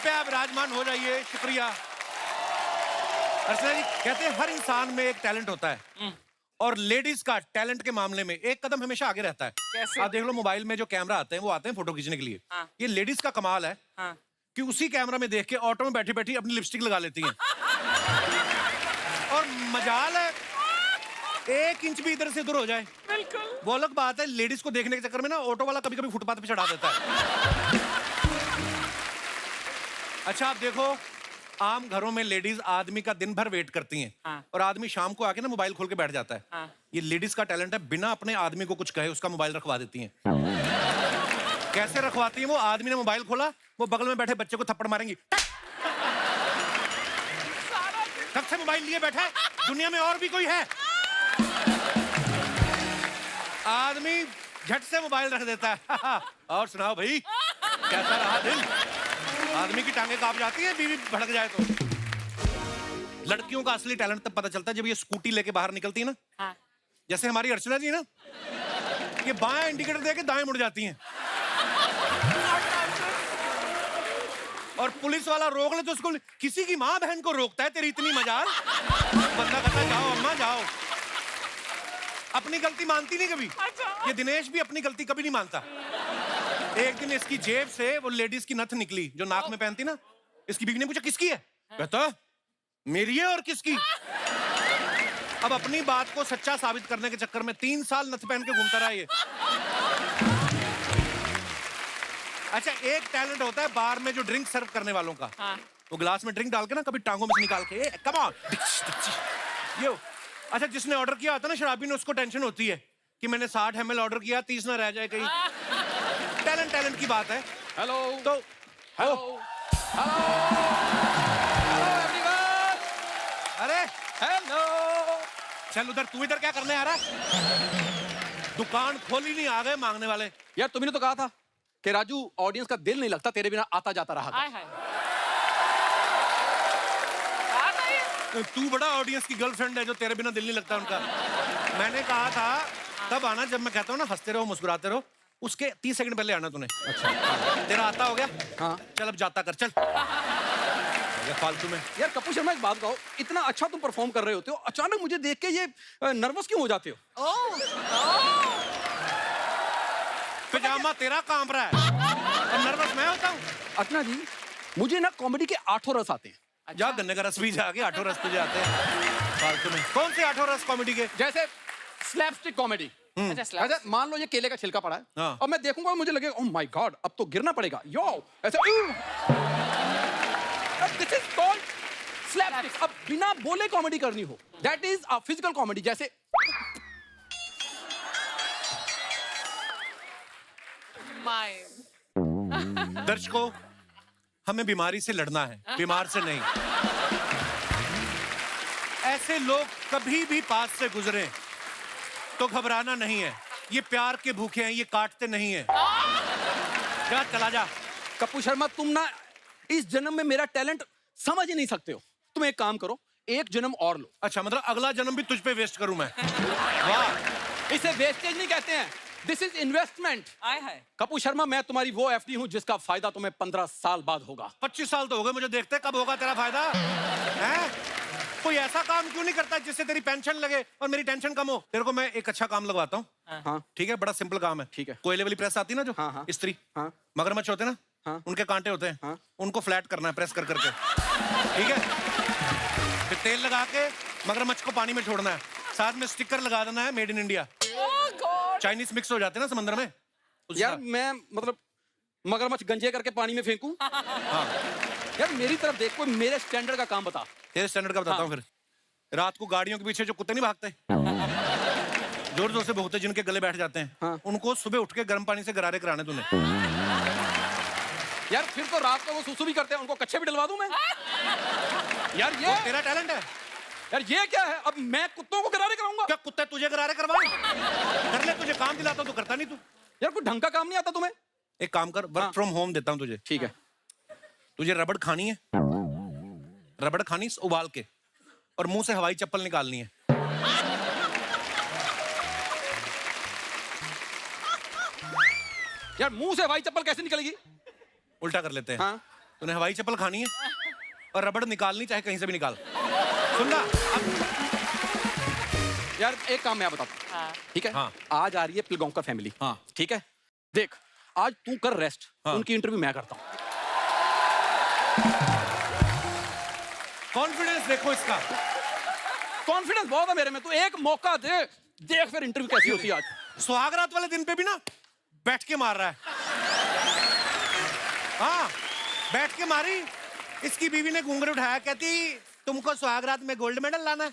पे आप विराजमान हो जाइए, शुक्रिया। अर्चना जी, कहते हैं हर इंसान में एक टैलेंट होता है और लेडीज का टैलेंट के मामले में एक कदम हमेशा आगे रहता है। कैसे? आप देख लो, मोबाइल में जो कैमरा आते हैं वो आते हैं फोटो खींचने के लिए। हाँ। ये लेडीज का कमाल है हाँ। कि उसी कैमरा में देख के ऑटो में बैठी बैठी अपनी लिपस्टिक लगा लेती हैं। और मजाल है 1 इंच भी इधर से उधर हो जाए। बिल्कुल। वो अलग बात है, लेडीज को देखने के चक्कर में ना ऑटो वाला कभी कभी फुटपाथ पे चढ़ा देता है। अच्छा आप देखो, आम घरों में लेडीज आदमी का दिन भर वेट करती हैं। हाँ। और आदमी शाम को आके ना मोबाइल खोल के बैठ जाता है। हाँ। ये लेडीज का टैलेंट है, बिना अपने आदमी को कुछ कहे उसका मोबाइल रखवा देती हैं। कैसे रखवाती हैं वो? आदमी ने मोबाइल खोला, वो बगल में बैठे बच्चे को थप्पड़ मारेंगी। कब से मोबाइल लिए बैठा है? दुनिया में और भी कोई है? आदमी झट से मोबाइल रख देता है। और सुनाओ भाई, कैसा रहा दिन? आदमी की टांगे कांप जाती है बीवी भड़क जाए तो। लड़कियों का असली टैलेंट तब पता चलता है जब ये स्कूटी लेके बाहर निकलती है ना। हाँ। जैसे हमारी अर्चना जी ना, ये बाएं इंडिकेटर देके दाएं मुड़ जाती हैं। और पुलिस वाला रोक ले तो उसको, किसी की माँ बहन को रोकता है, तेरी इतनी मजाल। बंदा कहता है जाओ अम्मा जाओ। अपनी गलती मानती नहीं कभी। ये दिनेश भी अपनी गलती कभी नहीं मानता। एक दिन इसकी जेब से वो लेडीज की नथ निकली जो नाक में पहनती ना। इसकी बीवी ने पूछा किसकी है? कहता मेरी है और किसकी। अब अपनी बात को सच्चा साबित करने के चक्कर में 3 साल नथ पहन के घूमता रहा ये। अच्छा एक टैलेंट होता है बार में जो ड्रिंक सर्व करने वालों का। हाँ। वो गिलास में ड्रिंक डाल के ना कभी टांगों में से निकाल के कम ऑन ये। अच्छा जिसने ऑर्डर किया होता है ना शराबी ने, उसको टेंशन होती है कि मैंने 60 ml ऑर्डर किया, 30 ना रह जाए कहीं। टैलेंट की बात है। हेलो तो हेलो हेलो हेलो एवरीवन। अरे हेलो। चल उधर, तू इधर क्या करने आ रहा है? दुकान खोली नहीं, आ गए मांगने वाले। यार तुमने तो कहा था कि राजू ऑडियंस का दिल नहीं लगता तेरे बिना आता जाता रहा। हाय हाय। आ गई। तू बड़ा ऑडियंस की गर्लफ्रेंड है जो तेरे बिना दिल नहीं लगता उनका। मैंने कहा था तब आना जब मैं कहता हूँ ना हंसते रहो मुस्कुराते रहो, उसके 30 सेकंड पहले आना तूने। अच्छा तेरा आता हो गया? हाँ। चल अब जाता कर, चल। फालतू में। यार कपूर शर्मा एक बात कहो, इतना अच्छा तुम परफॉर्म कर रहे होते हो, अचानक मुझे देख के ये नर्वस क्यों हो जाते हो? पिजामा तेरा कांप रहा है और नर्वस मैं होता हूँ। अर्चना जी मुझे ना कॉमेडी के 8 रस आते हैं। जा गन्ने का रस भी जाके 8 रस तुझे आते हैं फालतू में। कौन से 8 रस कॉमेडी के? जैसे स्लैपस्टिक कॉमेडी। अच्छा स्लैप। ऐसे मान लो ये केले का छिलका पड़ा है। हाँ। और मैं देखूंगा मुझे लगेगा ओह माय गॉड अब तो गिरना पड़ेगा यो ऐसे। This is called slapstick. अब बिना बोले कॉमेडी करनी हो, that is a physical comedy. जैसे दर्शकों, हमें बीमारी से लड़ना है, बीमार से नहीं। ऐसे लोग कभी भी पास से गुजरे तो घबराना नहीं है। ये प्यार के भूखे हैं, ये काटते नहीं है। जा चला जा। कपूर शर्मा तुम ना इस जन्म में मेरा टैलेंट समझ ही नहीं सकते हो। तुम एक काम करो, एक जन्म और लो। अच्छा मतलब अगला जन्म भी तुझ पे वेस्ट करूं मैं? वाह। इसे वेस्टेज नहीं कहते हैं, दिस इज इन्वेस्टमेंट। हाय हाय। कपूर शर्मा मैं तुम्हारी वो एफडी हूं जिसका फायदा तुम्हें 15 साल बाद होगा। 25 साल तो हो गए मुझे देखते, कब होगा तेरा फायदा? हैं? कोई ऐसा काम क्यों नहीं करता जिससे तेरी पेंशन लगे और मेरी टेंशन कम हो? तेरे को मैं एक अच्छा काम लगवाता हूँ। हाँ ठीक है, बड़ा सिंपल काम है। ठीक है। कोयले वाली प्रेस आती है ना जो, हाँ, हाँ। इस्त्री। हाँ। मगरमच्छ होते हैं ना, हाँ। उनके कांटे होते हैं। हाँ। उनको फ्लैट करना है प्रेस कर करके। ठीक है, फिर तेल लगा के मगरमच्छ को पानी में छोड़ना है, साथ में स्टिकर लगा देना है made in India. Chinese mix हो जाते हैं ना समंदर में। यार मैं मतलब मगरमच्छ गंजे करके पानी में फेंकूं? हाँ। यार मेरी तरफ देख, कोई मेरे स्टैंडर्ड का काम बता। तेरे स्टैंडर्ड का बताता हूँ। फिर रात को गाड़ियों के पीछे जो कुत्ते नहीं भागते, जोर जोर से भौंकते, जिनके गले बैठ जाते हैं, हाँ। उनको सुबह उठ के गर्म पानी से गरारे कराने तूने। यार फिर तो रात को वो सुसु भी करते हैं, उनको कच्छे भी डलवा दूं मैं? यार ये वो तेरा टैलेंट है। यार ये क्या है? अब मैं कुत्तों को गरारे कराऊंगा? क्या कुत्ते तुझे गरारे करवाए? कर ले, तुझे काम दिलाता हूं तो करता नहीं तू। यार कोई ढंग का काम नहीं आता तुम्हें? एक काम कर, वर्क फ्रॉम होम देता हूं तुझे। ठीक है। तुझे रबड़ खानी है, रबड़ खानी उबाल के, और मुंह से हवाई चप्पल निकालनी है। यार मुंह से हवाई चप्पल कैसे निकलेगी? उल्टा कर लेते हैं। हाँ। तूने हवाई चप्पल खानी है और रबड़ निकालनी, चाहे कहीं से भी निकाल। सुन ना अब यार एक काम मैं बताता हूँ, हाँ। ठीक है? हाँ। आज आ रही है पिलगांवकर फैमिली, हाँ। ठीक है? देख, आज तू कर रेस्ट, हाँ। उनकी इंटरव्यू मैं करता हूँ। कॉन्फिडेंस देखो इसका। कॉन्फिडेंस बहुत है मेरे में, तू एक मौका दे, देख फिर इंटरव्यू कैसी होती है आज। सुहागरात वाले दिन पे भी ना बैठ के मार रहा है। हाँ, बैठ के मारी। इसकी बीवी ने घूंघट उठाया, कहती तुमको सुहागरात में गोल्ड मेडल लाना है।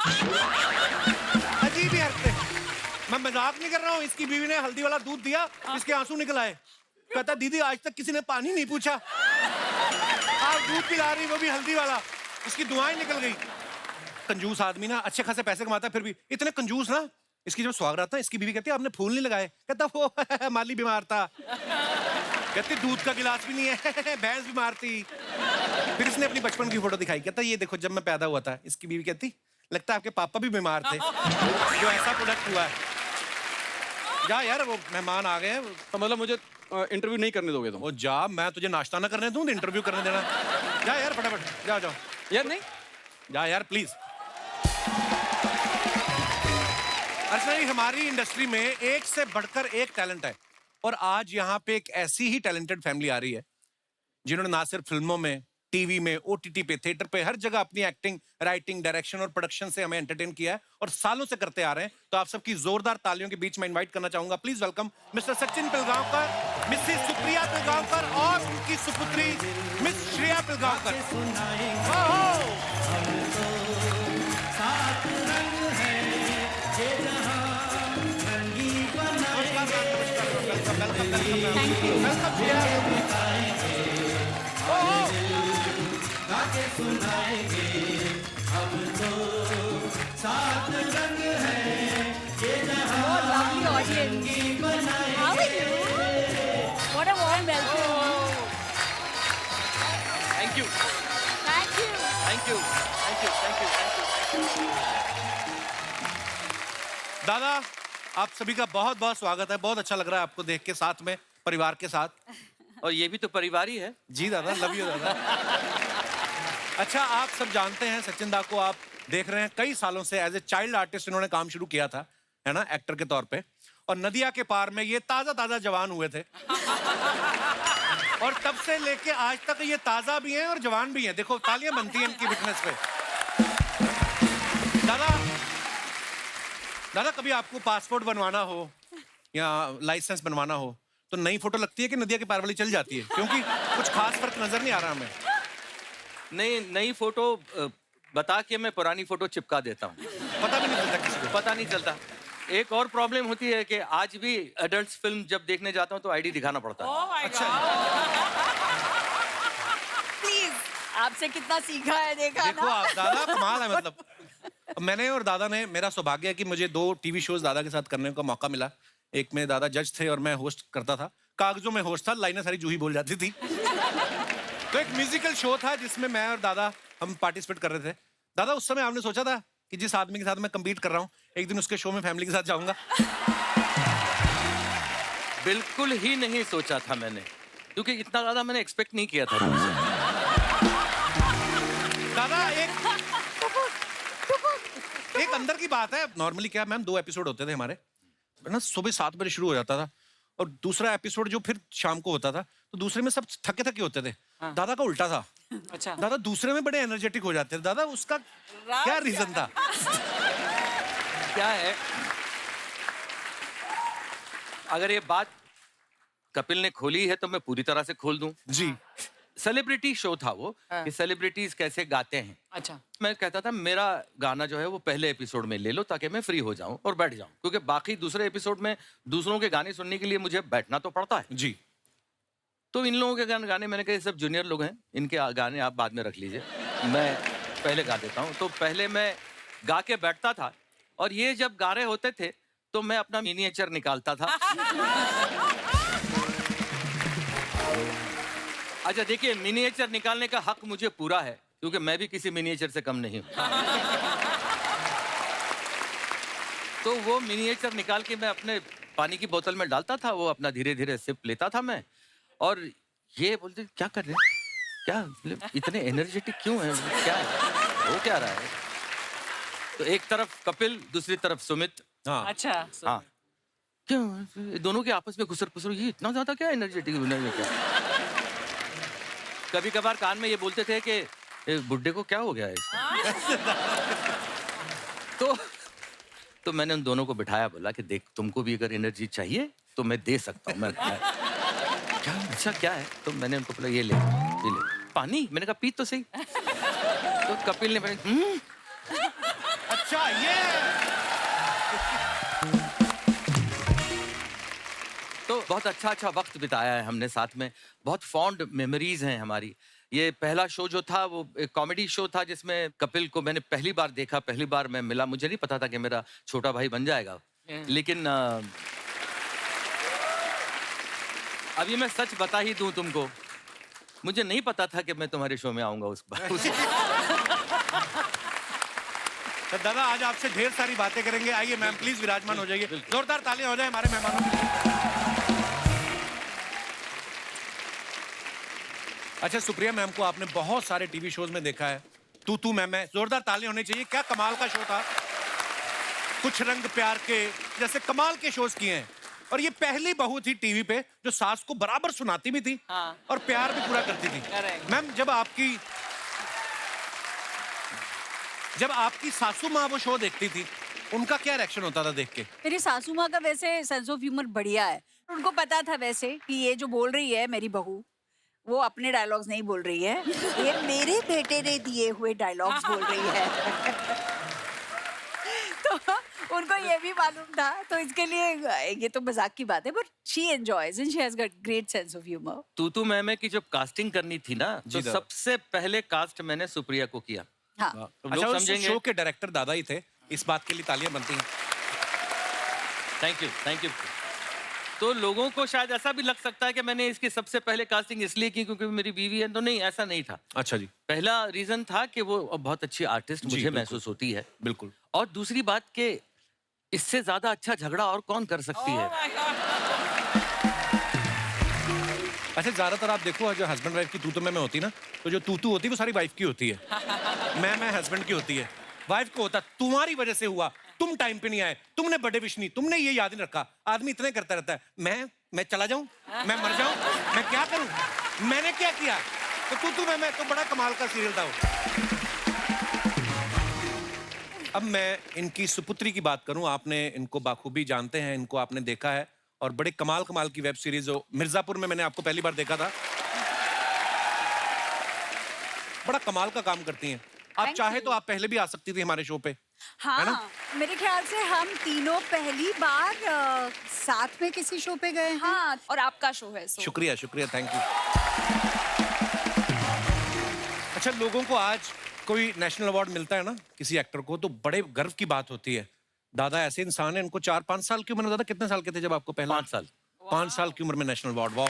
अजीब ही हरकतें। मैं मजाक नहीं कर रहा हूँ। इसकी बीवी ने हल्दी वाला दूध दिया, इसके आंसू निकल आए। कहता दीदी आज तक किसी ने पानी नहीं पूछा, आप दूध पिला रही, वो भी हल्दी वाला। इसकी दुआएं निकल गई। कंजूस आदमी ना, अच्छे खासे पैसे कमाता है फिर भी इतने कंजूस ना। इसकी जब सुहागरात था, इसकी बीवी कहती आपने फूल नहीं लगाए। कहता वो माली बीमार था। कहती दूध का गिलास भी नहीं है, भैंस बीमार थी। फिर इसने अपनी बचपन की फोटो दिखाई, कहता ये देखो जब मैं पैदा हुआ था। इसकी बीवी कहती लगता है आपके पापा भी बीमार थे, जो ऐसा प्रोडक्ट हुआ है। जा यार, वो मेहमान आ गए हैं। तो मतलब मुझे इंटरव्यू नहीं करने दोगे तुम? वो जा, मैं तुझे नाश्ता ना करने दूं, इंटरव्यू करने देना। जा यार फटाफट, जाओ जाओ। यार नहीं, जा यार प्लीज। अर्चना जी, हमारी इंडस्ट्री में एक से बढ़कर एक टैलेंट है, और आज यहाँ पे एक ऐसी ही टैलेंटेड फैमिली आ रही है जिन्होंने ना सिर्फ फिल्मों में, टीवी में, ओटीटी पे, थिएटर पे, हर जगह अपनी एक्टिंग, राइटिंग, डायरेक्शन और प्रोडक्शन से हमें एंटरटेन किया है और सालों से करते आ रहे हैं। तो आप सबकी जोरदार तालियों के बीच में इनवाइट करना चाहूंगा, please welcome Mr Sachin Pilgaonkar, Mrs Supriya Pilgaonkar और उनकी सुपुत्री miss Shreya Pilgaonkar. Thank you. Oh, lovely audience. How are you? What a warm welcome. Thank you, Thank you. Thank you, thank you, thank you, thank you. दादा, आप सभी का बहुत बहुत स्वागत है। बहुत अच्छा लग रहा है आपको देख के, साथ में परिवार के साथ। और ये भी तो परिवार ही है। जी दादा, लव यू दादा। अच्छा, आप सब जानते हैं सचिन दा को, आप देख रहे हैं कई सालों से एज ए चाइल्ड आर्टिस्ट इन्होंने काम शुरू किया था, है ना, एक्टर के तौर पे। और नदिया के पार में ये ताजा ताजा जवान हुए थे और तब से लेके आज तक ये ताजा भी हैं और जवान भी हैं। देखो तालियां बनती हैं इनकी फिटनेस पे। दादा, दादा कभी आपको पासपोर्ट बनवाना हो या लाइसेंस बनवाना हो तो नई फोटो लगती है कि नदिया के पार वाली चल जाती है? क्योंकि कुछ खास फर्क नजर नहीं आ रहा हमें। नहीं, नई फोटो बता के मैं पुरानी फोटो चिपका देता हूँ, पता भी नहीं चलता किसी को। पता नहीं चलता। एक और प्रॉब्लम होती है कि आज भी एडल्ट फिल्म जब देखने जाता हूँ तो आईडी दिखाना पड़ता है। अच्छा, Please, आपसे कितना सीखा है देखा देखो ना? आप दादा, कमाल है। मतलब मैंने और दादा ने, मेरा सौभाग्य है कि मुझे 2 टीवी शोज दादा के साथ करने का मौका मिला। एक में दादा जज थे और मैं होस्ट करता था। कागजों में होस्ट था, लाइनें सारी जूही बोल जाती थी। तो एक म्यूजिकल शो था जिसमें मैं और दादा हम पार्टिसिपेट कर रहे थे। दादा, उस समय आपने सोचा था कि जिस आदमी के साथ मैं compete कर रहा हूँ एक दिन उसके शो में फैमिली के साथ जाऊंगा? बिल्कुल ही नहीं सोचा था मैंने, क्योंकि इतना ज्यादा मैंने एक्सपेक्ट नहीं किया था तुमसे। दादा, एक अंदर की बात है। नॉर्मली क्या मैम, 2 एपिसोड होते थे हमारे ना, सुबह 7 बजे शुरू हो जाता था और दूसरा एपिसोड जो फिर शाम को होता था, तो दूसरे में सब थके थके होते थे। हाँ। दादा का उल्टा था। अच्छा, दादा दूसरे में बड़े एनर्जेटिक हो जाते थे। दादा, उसका क्या रीजन था? क्या है, अगर ये बात कपिल ने खोली है तो मैं पूरी तरह से खोल दूं। जी। सेलिब्रिटी शो था वो, कि सेलिब्रिटीज कैसे गाते हैं। अच्छा, मैं कहता था मेरा गाना जो है वो पहले एपिसोड में ले लो ताकि मैं फ्री हो जाऊं और बैठ जाऊं, क्योंकि बाकी दूसरे एपिसोड में दूसरों के गाने सुनने के लिए मुझे बैठना तो पड़ता है। जी। तो इन लोगों के गाने मैंने कहा ये सब जूनियर लोग हैं, इनके गाने आप बाद में रख लीजिए, मैं पहले गा देता हूँ। तो पहले मैं गा के बैठता था और ये जब गा रहे होते थे तो मैं अपना मिनिएचर निकालता था। अच्छा देखिए, मिनिएचर निकालने का हक मुझे पूरा है क्योंकि मैं भी किसी मिनिएचर से कम नहीं हूं। तो वो मिनिएचर निकाल के मैं अपने पानी की बोतल में डालता था, वो अपना धीरे धीरे सिप लेता था मैं, और ये बोलते क्या कर रहे हैं? क्या मतलब इतने एनर्जेटिक क्यों है? क्या है? हो क्या रहा है? तो एक तरफ कपिल, दूसरी तरफ सुमित। हाँ अच्छा हाँ, क्यों दोनों के आपस में घुसर पुसर, ये इतना ज्यादा क्या एनर्जेटिक क्या? कभी कभार कान में ये बोलते थे कि "ए, बुड्ढे को क्या हो गया है इसको?" तो मैंने उन दोनों को बिठाया, बोला कि देख, तुमको भी अगर एनर्जी चाहिए तो मैं दे सकता हूँ। क्या अच्छा क्या है? तो मैंने उनको बोला ये ले पानी। मैंने कहा पी तो सही। तो कपिल ने अच्छा ये तो बहुत अच्छा वक्त बिताया है हमने साथ में, बहुत फॉन्ड मेमोरीज हैं हमारी। ये पहला शो जो था वो एक कॉमेडी शो था जिसमें कपिल को मैंने पहली बार देखा, पहली बार मैं मिला। मुझे नहीं पता था कि मेरा छोटा भाई बन जाएगा, लेकिन अभी मैं सच बता ही दूं तुमको, मुझे नहीं पता था कि मैं तुम्हारे शो में आऊंगा उस बार। तो दादा आज आपसे ढेर सारी बातें करेंगे। आइए मैम प्लीज विराजमान हो जाइए। जोरदार तालियां हो जाए हमारे मेहमानों के लिए। अच्छा सुप्रिया मैम को आपने बहुत सारे टीवी शोज में देखा है। तू मैं, जोरदार तालियां होनी चाहिए। क्या कमाल का शो था। कुछ रंग प्यार के जैसे कमाल के शोज किए हैं। और ये पहली बहू थी टीवी पे जो सास को बराबर सुनाती भी थी हाँ। और प्यार भी पूरा करती थी। Correct. मैम जब आपकी सासू माँ वो शो देखती थी, उनका क्या रिएक्शन होता था देख के? मेरी सासू माँ का वैसे सेंस ऑफ ह्यूमर बढ़िया है। उनको पता था वैसे कि ये जो बोल रही है मेरी बहू, वो अपने डायलॉग्स नहीं बोल रही है, ये मेरे बेटे ने दिए हुए डायलॉग्स बोल रही है। तो उनको ये भी मालूम था, तो इसके लिए ये तो मजाक की बात है, but she enjoys and she has got great sense of humour. तू मैं की जब कास्टिंग करनी थी ना, तो दादा। सबसे पहले कास्ट मैंने सुप्रिया को किया। हाँ, तो अच्छा लोग उस समझेंगे। शो के डायरेक्टर दादा ही थे, इस बात के लिए तालियां बनती हैं। Thank you. तो लोगों को शायद ऐसा भी लग सकता है कि मैंने इसकी सबसे पहले कास्टिंग इसलिए की क्योंकि मेरी बीवी है, तो नहीं, ऐसा नहीं था। अच्छा जी, पहला रीजन था कि वो बहुत अच्छी आर्टिस्ट मुझे बिल्कुल। महसूस होती है, बिल्कुल। और दूसरी बात कि इससे ज्यादा अच्छा झगड़ा और कौन कर सकती है। अच्छा ज्यादातर आप देखो जो हस्बैंड वाइफ की तू मैं होती ना, तो जो तू होती है वो सारी वाइफ की होती है। मैं हस्बैंड की होती है। वाइफ को होता तुम्हारी वजह से हुआ, तुम टाइम पे नहीं आए, तुमने बर्थडे विश नहीं, तुमने ये याद नहीं रखा। आदमी इतने करता रहता है, मैं चला जाऊं, मैं मर जाऊं, मैं क्या करूं, मैंने क्या किया? तो तू मैं तो बड़ा कमाल का सीरियल था वो। अब मैं इनकी सुपुत्री की बात करूं, आपने इनको बाखूबी जानते हैं, इनको आपने देखा है, और बड़े कमाल की वेब सीरीज जो मिर्जापुर में मैंने आपको पहली बार देखा था। बड़ा कमाल का काम करती हैं आप। Thank चाहे you. तो आप पहले भी आ सकती थी हमारे शो पे, है ना? हाँ, मेरे ख्याल से हम तीनों पहली बार साथ में किसी शो पे गए हैं। हाँ, और आपका शो है शुक्रिया, थैंक यू। अच्छा लोगों को आज कोई नेशनल अवार्ड मिलता है ना किसी एक्टर को, तो बड़े गर्व की बात होती है। दादा ऐसे इंसान है, इनको 4-5 साल की उम्र में, दादा कितने साल के थे जब आपको पहला? 5 साल। 5 साल की उम्र में नेशनल अवार्ड, वाह।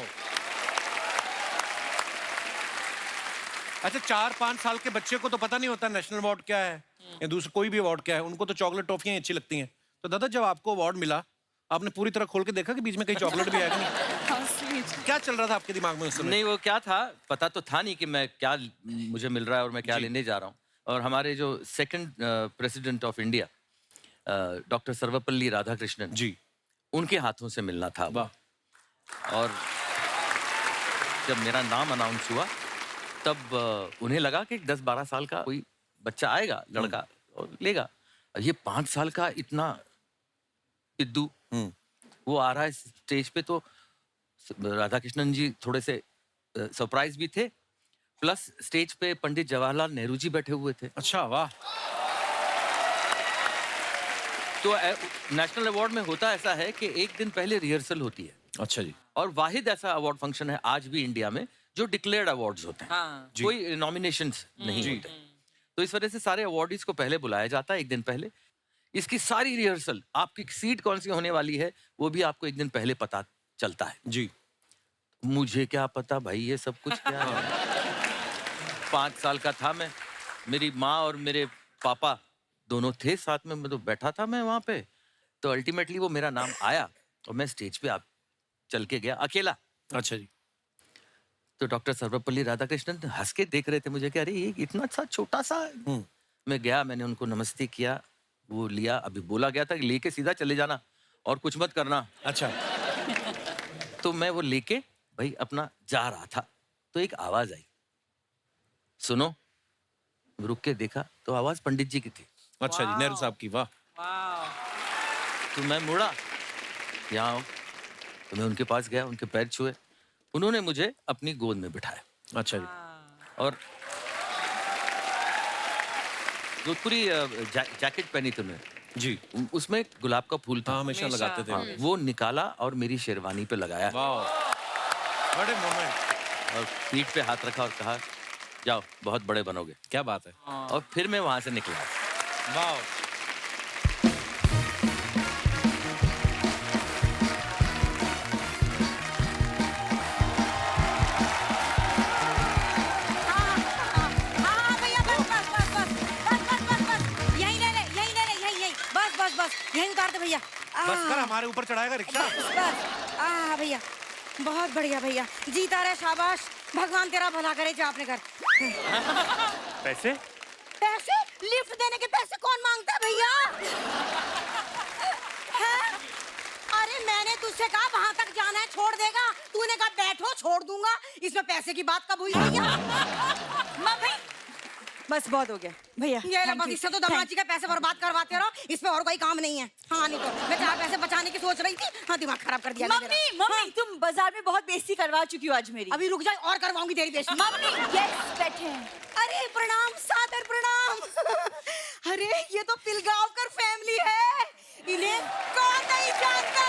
अच्छा 4-5 साल के बच्चे को तो पता नहीं होता नेशनल अवार्ड क्या है या दूसरा कोई भी अवार्ड क्या है, उनको तो चॉकलेट टॉफियां अच्छी लगती हैं। तो दादा जब आपको अवार्ड मिला, आपने पूरी तरह खोल के देखा कि बीच में कहीं चॉकलेट भी आएगा नहीं? क्या चल रहा था आपके दिमाग में उस समय? नहीं, वो क्या था पता तो था नहीं कि मैं क्या मुझे मिल रहा है और मैं क्या लेने जा रहा हूँ। और हमारे जो second president of India doctor Sarvepalli Radhakrishnan ji, उनके हाथों से मिलना था। वाह। और जब मेरा नाम अनाउंस हुआ तब उन्हें लगा कि 10-12 साल का कोई बच्चा आएगा, लड़का, और लेगा। ये 5 साल का इतना पिद्दू वो आ रहा है स्टेज पे, तो राधाकृष्णन जी थोड़े से सरप्राइज भी थे, प्लस स्टेज पे पंडित जवाहरलाल नेहरू जी बैठे हुए थे। अच्छा, वाह। तो नेशनल अवार्ड में होता ऐसा है कि एक दिन पहले रिहर्सल होती है। अच्छा जी, और वाहिद ऐसा अवार्ड फंक्शन है आज भी इंडिया में जो डिक्लेयर्ड अवार्ड्स होते हैं। हाँ। कोई नॉमिनेशंस नहीं होते। तो इस वजह से सारे अवार्डीज को पहले बुलाया जाता है, एक दिन पहले। इसकी सारी रिहर्सल, आपकी सीट कौन सी होने वाली है वो भी आपको एक दिन पहले पता चलता है। जी। मुझे क्या पता भाई ये सब कुछ क्या है। 5 साल का था मैं, मेरी माँ और मेरे पापा दोनों थे साथ में, मैं तो बैठा था मैं वहां पे। तो अल्टीमेटली वो मेरा नाम आया और मैं स्टेज पे चल के गया अकेला। अच्छा जी। तो डॉक्टर सर्वपल्ली राधाकृष्णन हंस के देख रहे थे मुझे कि अरे ये इतना सा छोटा सा है। मैं गया, मैंने उनको नमस्ते किया, वो लिया, अभी बोला गया था कि लेके सीधा चले जाना और कुछ मत करना। अच्छा। तो मैं वो लेके भाई अपना जा रहा था, तो एक आवाज आई, सुनो। रुक के देखा तो आवाज पंडित जी की थी। अच्छा जी, नेहरू साहब की। वाह। तो मैं मुड़ा, यहाँ आओ। तो मैं उनके पास गया, उनके पैर छुए, उन्होंने मुझे अपनी गोद में बिठाया। अच्छा जी। और जो पूरी जैकेट पहनी थी उन्होंने जी। उसमें एक गुलाब का फूल था। हाँ, हमेशा लगाते थे। हाँ, वो निकाला और मेरी शेरवानी पे लगाया वाह, बड़े मोमेंट। और पीठ पे हाथ रखा और कहा जाओ बहुत बड़े बनोगे। क्या बात है। और फिर मैं वहां से निकला। वाह। हाँ भैया, बस बस बस बस बस बस बस बस यहीं ले ले, यहीं ले ले, यहीं बस बस बस यहीं उतार दे भैया। बस कर, हमारे ऊपर चढ़ाएगा रिक्शा। बस भैया, बहुत बढ़िया भैया, जीता रहे, शाबाश, भगवान तेरा भला करे, जा अपने घर। पैसे? पैसे? लिफ्ट देने के पैसे कौन मांगता है भैया? हैं? अरे मैंने तुझसे कहा वहां तक जाना है, छोड़ देगा, तूने कहा बैठो छोड़ दूंगा, इसमें पैसे की बात कब हुई भैया? मम्मी बस बहुत हो गया भैया। ये लो, बस इससे तो दामाद जी का पैसे बर्बाद करवाते रहो, इसमें और कोई काम नहीं है। हाँ नहीं तो मैं 4 पैसे बचाने की सोच रही थी, हाँ दिमाग खराब कर दिया मम्मी मम्मी तुम बाजार में बहुत बेइज्जती करवा चुकी हो आज मेरी। अभी रुक जाए और करवाऊंगी तेरी बेइज्जती। मम्मी गेस्ट बैठे हैं। अरे प्रणाम, सादर प्रणाम। अरे ये तो पिलगांवकर फैमिली है, इन्हें कौन नहीं जानता।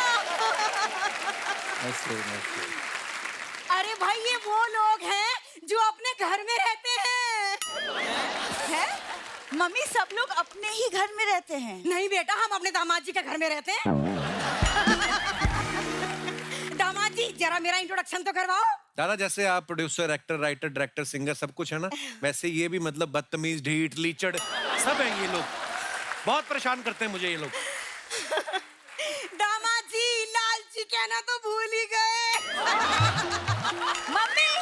अरे भाई ये वो लोग हैं जो अपने घर में रहते हैं। हैं? मम्मी सब लोग अपने ही घर में रहते हैं। नहीं बेटा, हम अपने दामाद जी के घर में रहते हैं। दामाद जी जरा मेरा इंट्रोडक्शन तो करवाओ। दादा, जैसे आप producer, actor, writer, director, singer सब कुछ है ना, वैसे ये भी मतलब बदतमीज, ढीठ, लीचड़ सब है ये लोग। बहुत परेशान करते हैं मुझे ये लोग। दामाद जी लालची कहना तो भूल ही गए। मम्मी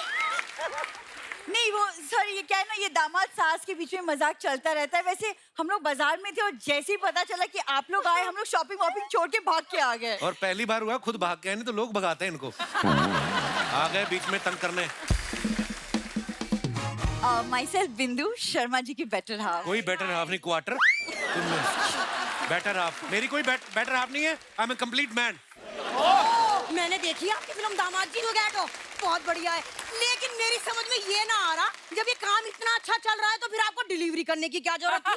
नहीं वो सॉरी, ये क्या है ना, ये दामाद सास के बीच में मजाक चलता रहता है। वैसे हम लोग बाजार में थे और जैसे ही पता चला कि आप लोग आए, हम लोग शॉपिंग वॉपिंग छोड़ के भाग के आ गए। और पहली बार हुआ खुद भाग के आए, नहीं तो लोग भगाते हैं इनको। आ गए बीच में तंग करने। माई सेल्फ बिंदु शर्मा जी की बेटर हाफ। कोई बेटर हाफ नहीं, क्वार्टर। बेटर हाफ मेरी कोई बेटर हाफ नहीं है। I am a complete man. मैंने देखी आपकी फिल्म दामाद जी हो गया तो बहुत बढ़िया है, लेकिन मेरी समझ में ये ना आ रहा, जब ये काम इतना अच्छा चल रहा है तो फिर आपको डिलीवरी करने की क्या जरूरत थी?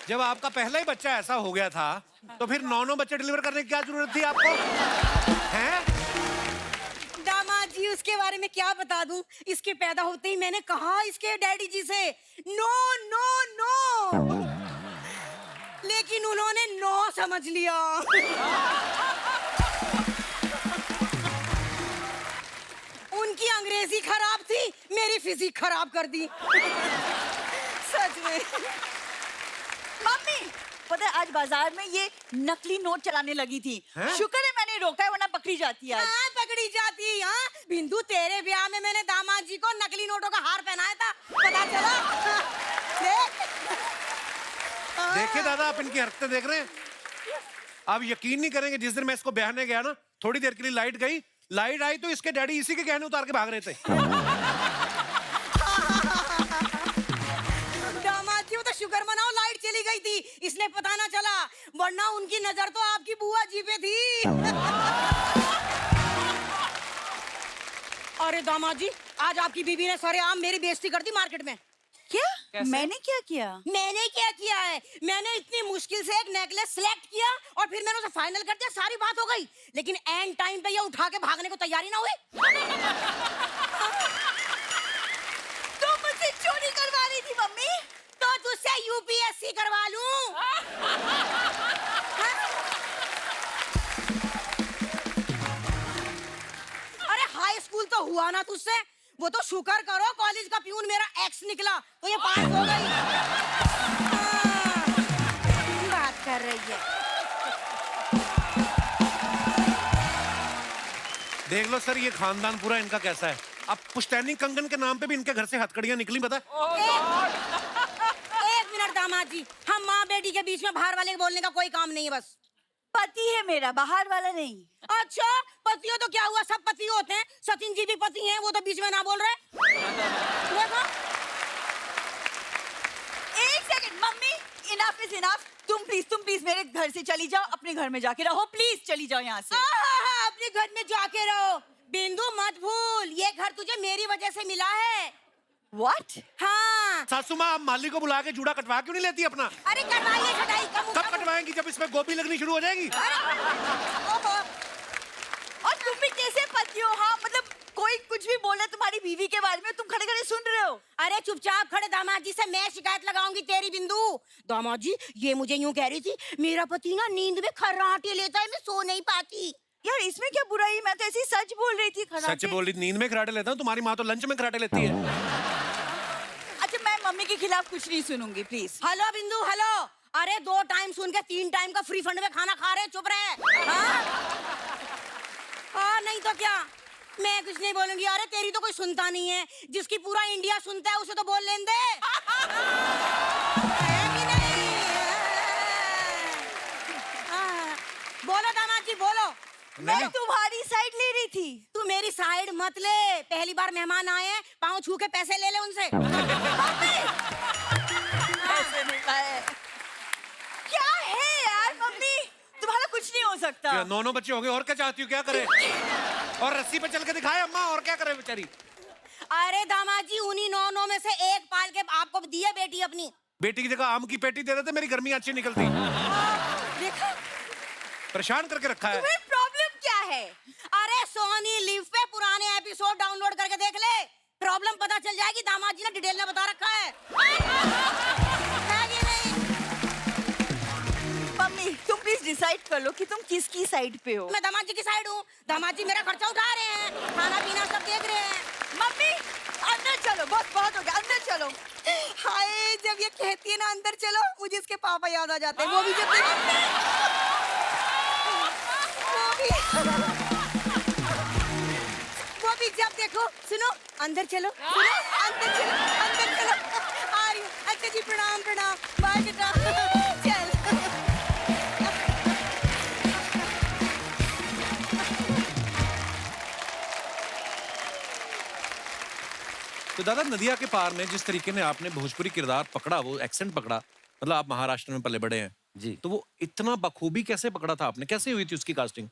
जब आपका पहला ही बच्चा ऐसा हो गया था तो फिर 9 बच्चे डिलीवर करने की क्या जरूरत थी आपको? हैं? दामाद जी उसके बारे में क्या बता दूं, इसके पैदा होते ही मैंने कहा इसके डैडी जी से नो नो नो, लेकिन उन्होंने नो समझ लिया। उनकी अंग्रेजी खराब थी, मेरी फिजिक खराब कर दी। सच में। मम्मी पता है आज बाजार में ये नकली नोट चलाने लगी थी। शुक्र है मैंने रोका है, वरना पकड़ी जाती है। हाँ पकड़ी जाती। हाँ बिंदु, तेरे ब्याह में मैंने दामाद जी को नकली नोटों का हार पहनाया था, पता चला? देखिए दादा, आप इनकी हरकतें देख रहे हैं। आप यकीन नहीं करेंगे, जिस दिन मैं इसको ब्याहने गया ना, थोड़ी देर के लिए लाइट गई, लाइट आई तो इसके डैडी इसी के गहने उतार के भाग रहे थे। दामाद जी वो तो शुक्र मनाओ लाइट चली गई थी, इसलिए पता ना चला, वरना उनकी नजर तो आपकी बुआ जी पे थी। अरे दामाद जी, आज आपकी बीबी ने सरेआम मेरी बेइज्जती कर दी मार्केट में। क्या? मैंने क्या किया? मैंने क्या किया है? मैंने इतनी मुश्किल से एक नेकलेस सिलेक्ट किया और फिर मैंने उसे फाइनल कर दिया, सारी बात हो गई, लेकिन एंड टाइम पे ये उठा के भागने को तैयारी ना हुई। तो मुझसे चोरी करवा रही थी मम्मी? तो तुझसे यूपीएससी करवा लूं? अरे हाई स्कूल तो हुआ ना तुझसे, वो तो शुक्र करो कॉलेज का प्यून मेरा एक्स निकला तो ये पास हो गई। बात कर रही है। देख लो मतलब सर ये खानदान पूरा इनका कैसा है? अब पुश्तैनी कंगन के नाम पे भी इनके घर से हथकड़ियां निकली, पता है? एक मिनट दामाद जी, हम माँ बेटी के बीच में बाहर वाले के बोलने का कोई काम नहीं है बस। पति है मेरा, बाहर वाला नहीं। अच्छा पति हो तो क्या हुआ, सब पति होते हैं, सचिन जी भी पति हैं, वो तो बीच में ना बोल रहे। देखो एक second mummy, enough is enough. तुम प्लीज मेरे घर से चली जाओ, अपने घर में जाके रहो, प्लीज चली जाओ यहाँ से। अपने घर में जाके रहो। बिंदु मत भूल, ये घर तुझे मेरी वजह से मिला है। What? हाँ। सासू माँ, आप माली को बुला के जूड़ा कटवा क्यों नहीं लेती अपना? अरे करवाइए छटाई, कब कटवाएंगी? जब इसमें गोभी लगनी शुरू हो जाएगी। ओहो। और तुम भी कैसे पति हो? हाँ मतलब कोई कुछ भी बोले तुम्हारी बीवी के बारे में, तुम खड़े खड़े सुन रहे हो। अरे चुपचाप खड़े, दामाद जी से मैं शिकायत लगाऊंगी तेरी। बिंदु दामाद जी ये मुझे यूं कह रही थी, मेरा पति ना नींद में खर्राटे लेता है, मैं सो नहीं पाती। यार इसमें क्या बुराई, मैं तो ऐसी सच बोल रही थी। सच बोल रही, नींद में खराटे लेता हूँ, तुम्हारी माँ तो लंच में खराटे लेती है। अच्छा मैं मम्मी के खिलाफ कुछ नहीं सुनूंगी, प्लीज। हेलो बिंदु, हेलो। अरे 2 टाइम सुन के 3 टाइम का फ्री फंड में खाना खा रहे, चुप रहे। हाँ नहीं तो क्या, मैं कुछ नहीं बोलूंगी। अरे तेरी तो कोई सुनता नहीं है, जिसकी पूरा इंडिया सुनता है उसे तो बोल लेने दे। है कि नहीं? हाँ। बोलो दामाद जी बोलो। मैं तुम्हारी साइड ले रही थी। तू मेरी साइड मत ले, पहली बार मेहमान आए हैं, पाँव छू के पैसे ले ले उनसे। पैसे मिलता है। क्या है यार मम्मी, तुम्हारा कुछ नहीं हो सकता। क्या 9 बच्चे हो गए, और क्या चाहती हो, क्या करे? और रस्सी पे चल के दिखाए अम्मा, और क्या करे बेचारी? अरे दामाद जी उन्हीं 9 में से एक पाल के आपको दी है बेटी अपनी। बेटी की जगह आम की पेटी दे देते, मेरी गर्मी अच्छी निकलती। देखा, परेशान करके रखा है। तुम्हें प्रॉब्लम क्या है? अरे सोनी लिव पे पुराने एपिसोड डाउनलोड करके देख ले, प्रॉब्लम पता चल जाएगी। दामाद जी ने डिटेल में बता रखा है। है कि नहीं? मम्मी तुम प्लीज डिसाइड कर लो कि तुम किसकी साइड पे हो। मैं दामाद जी की साइड हूँ, दामाद जी मेरा खर्चा उठा रहे हैं, खाना पीना सब देख रहे हैं। मम्मी अंदर चलो, बहुत हो गया, अंदर चलो। हाय जब ये कहती है ना अंदर चलो, मुझे इसके पापा याद आ जाते हैं। वो भी जब जब देखो, सुनो अंदर चलो, सुनो अंदर चलो, अंदर चलो। आ रही हूँ। अच्छा जी प्रणाम प्रणाम, बाय बेटा। चल तो दादा नदिया के पार में जिस तरीके ने आपने भोजपुरी किरदार पकड़ा, वो एक्सेंट पकड़ा, मतलब आप महाराष्ट्र में पले बड़े हैं जी। तो वो इतना बखूबी कैसे पकड़ा था आपने? कैसे हुई थी उसकी कास्टिंग?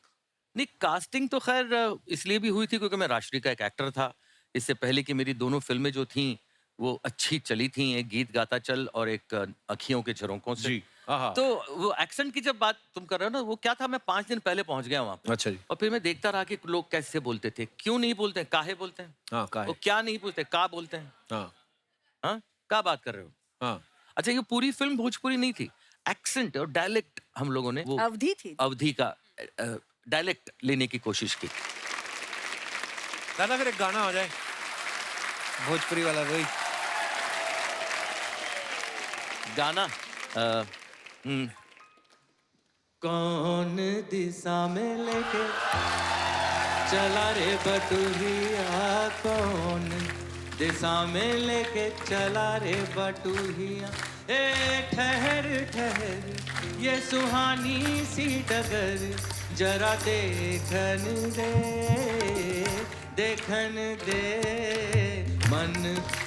नहीं, कास्टिंग तो खैर इसलिए भी हुई थी क्योंकि मैं राष्ट्रीय का एक एक्टर था। इससे पहले कि मेरी दोनों फिल्में जो थीं वो अच्छी चली थीं, एक गीत गाता चल और एक अखियों के झरोकों से। जी, आहा। तो वो एक्सेंट की जब बात तुम कर रहे हो ना, वो क्या था, मैं 5 दिन पहले पहुंच गया वहां पे। अच्छा जी। और फिर मैं देखता रहा कि लोग कैसे बोलते थे, क्यों नहीं बोलते हैं, काहे बोलते हैं, हाँ, काहे? वो क्या नहीं बोलते, का बोलते हैं। हाँ हाँ, का बात कर रहे हो? हाँ। अच्छा, ये पूरी फिल्म भोजपुरी नहीं थी, एक्सेंट और डायलेक्ट हम लोगों ने वो अवधि थी। अवधि का डायलेक्ट लेने की कोशिश की। दादा फिर एक गाना हो जाए भोजपुरी वाला, वही गाना कौन दिशा में लेके चला रे बटुहिया, कौन दिशा में लेके चला रे बटुहिया, ए ठहर ठहर ये सुहानी सी डगर, जरा देखन दे, देखन दे, मन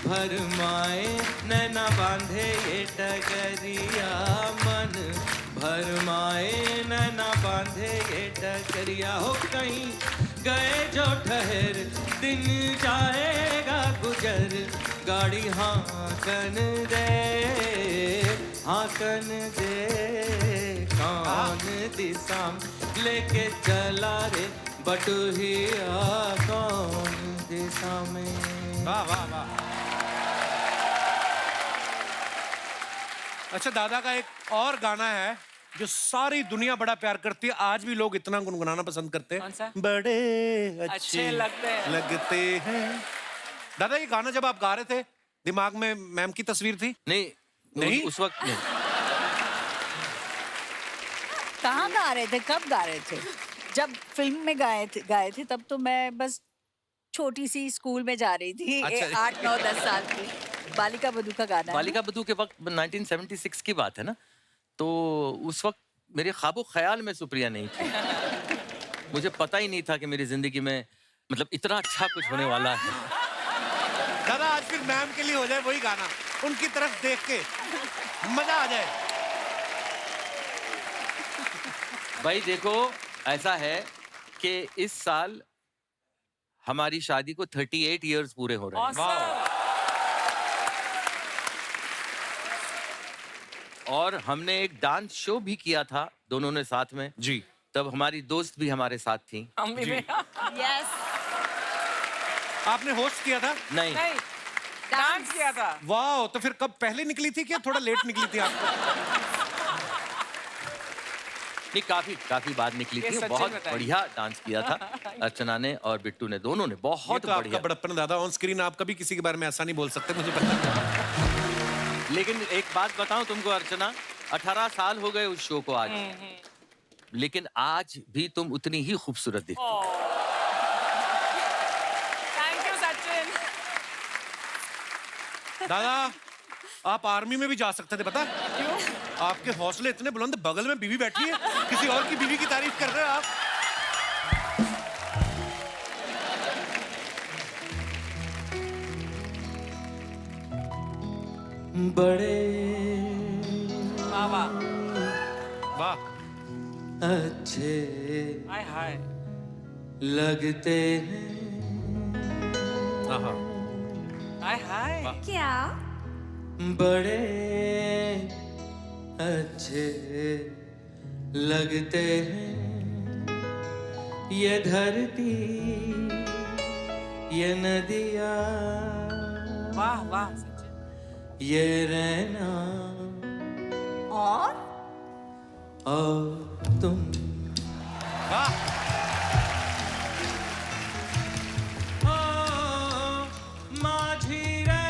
भर माए नैना बांधे ये डगरिया, मन भर माए नैना बांधे ये डगरिया, हो कहीं गए जो ठहर दिन जाएगा गुजर, गाड़ी हाकन दे, हाकन दे, कौन दिशा लेके चला रे बटुहिया, कौन दिशा में। वाह वाह वाह। अच्छा दादा का एक और गाना है जो सारी दुनिया बड़ा प्यार करती है, आज भी लोग इतना गुनगुनाना पसंद करते हैं। कौन सा? बड़े अच्छे लगते हैं। दादा ये गाना जब आप गा रहे थे, दिमाग में मैम की तस्वीर थी? नहीं नहीं? उस वक्त नहीं। कहाँ गा रहे थे, कब गा रहे थे? जब फिल्म में गाए थे तब तो मैं बस छोटी सी स्कूल में जा रही थी, अच्छा। 8 9 10 साल की। बालिका बधू का गाना है बालिका बधू के वक्त 1976 की बात है ना, तो उस वक्त मेरे ख्वाबो ख्याल में सुप्रिया नहीं थी। मुझे पता ही नहीं था कि मेरी जिंदगी में मतलब इतना अच्छा कुछ होने वाला है। दादा आज फिर मैम के लिए हो जाए वही गाना, उनकी तरफ देख के मजा आ जाए। भाई देखो, ऐसा है कि इस साल हमारी शादी को 38 इयर्स पूरे हो रहे हैं। और हमने एक डांस शो भी किया था दोनों ने साथ में जी। तब हमारी दोस्त भी हमारे साथ थी। यस आपने होस्ट किया था? नहीं, डांस किया था। वाह, तो फिर कब पहले निकली थी क्या थोड़ा लेट निकली थी आपको? नहीं, काफी बाद निकली थी। बहुत बढ़िया डांस किया था अर्चना ने और बिट्टू ने, दोनों ने ये बहुत तो आपका बढ़िया। बड़प्पन दादा, ऑन स्क्रीन आप कभी किसी के बारे में ऐसा नहीं बोल सकते, मुझे पता है। लेकिन एक बात बताऊं तुमको अर्चना, 18 साल हो गए उस शो को आज, लेकिन आज भी तुम उतनी ही खूबसूरत दिखती हो। Thank you Sachin. दादा आप आर्मी में भी जा सकते थे, पता? क्यों? आपके हौसले इतने बुलंद, बगल में बीवी बैठी है, किसी और की बीवी की तारीफ कर रहे हो आप। बड़े वाह वाह, अच्छे हाय हाय। लगते हैं, आहा, हाय हाय। क्या? बड़े अच्छे लगते हैं ये धरती, ये नदिया, वाह वाह सचिन। ये रहना और तुम। वाह। माझी रे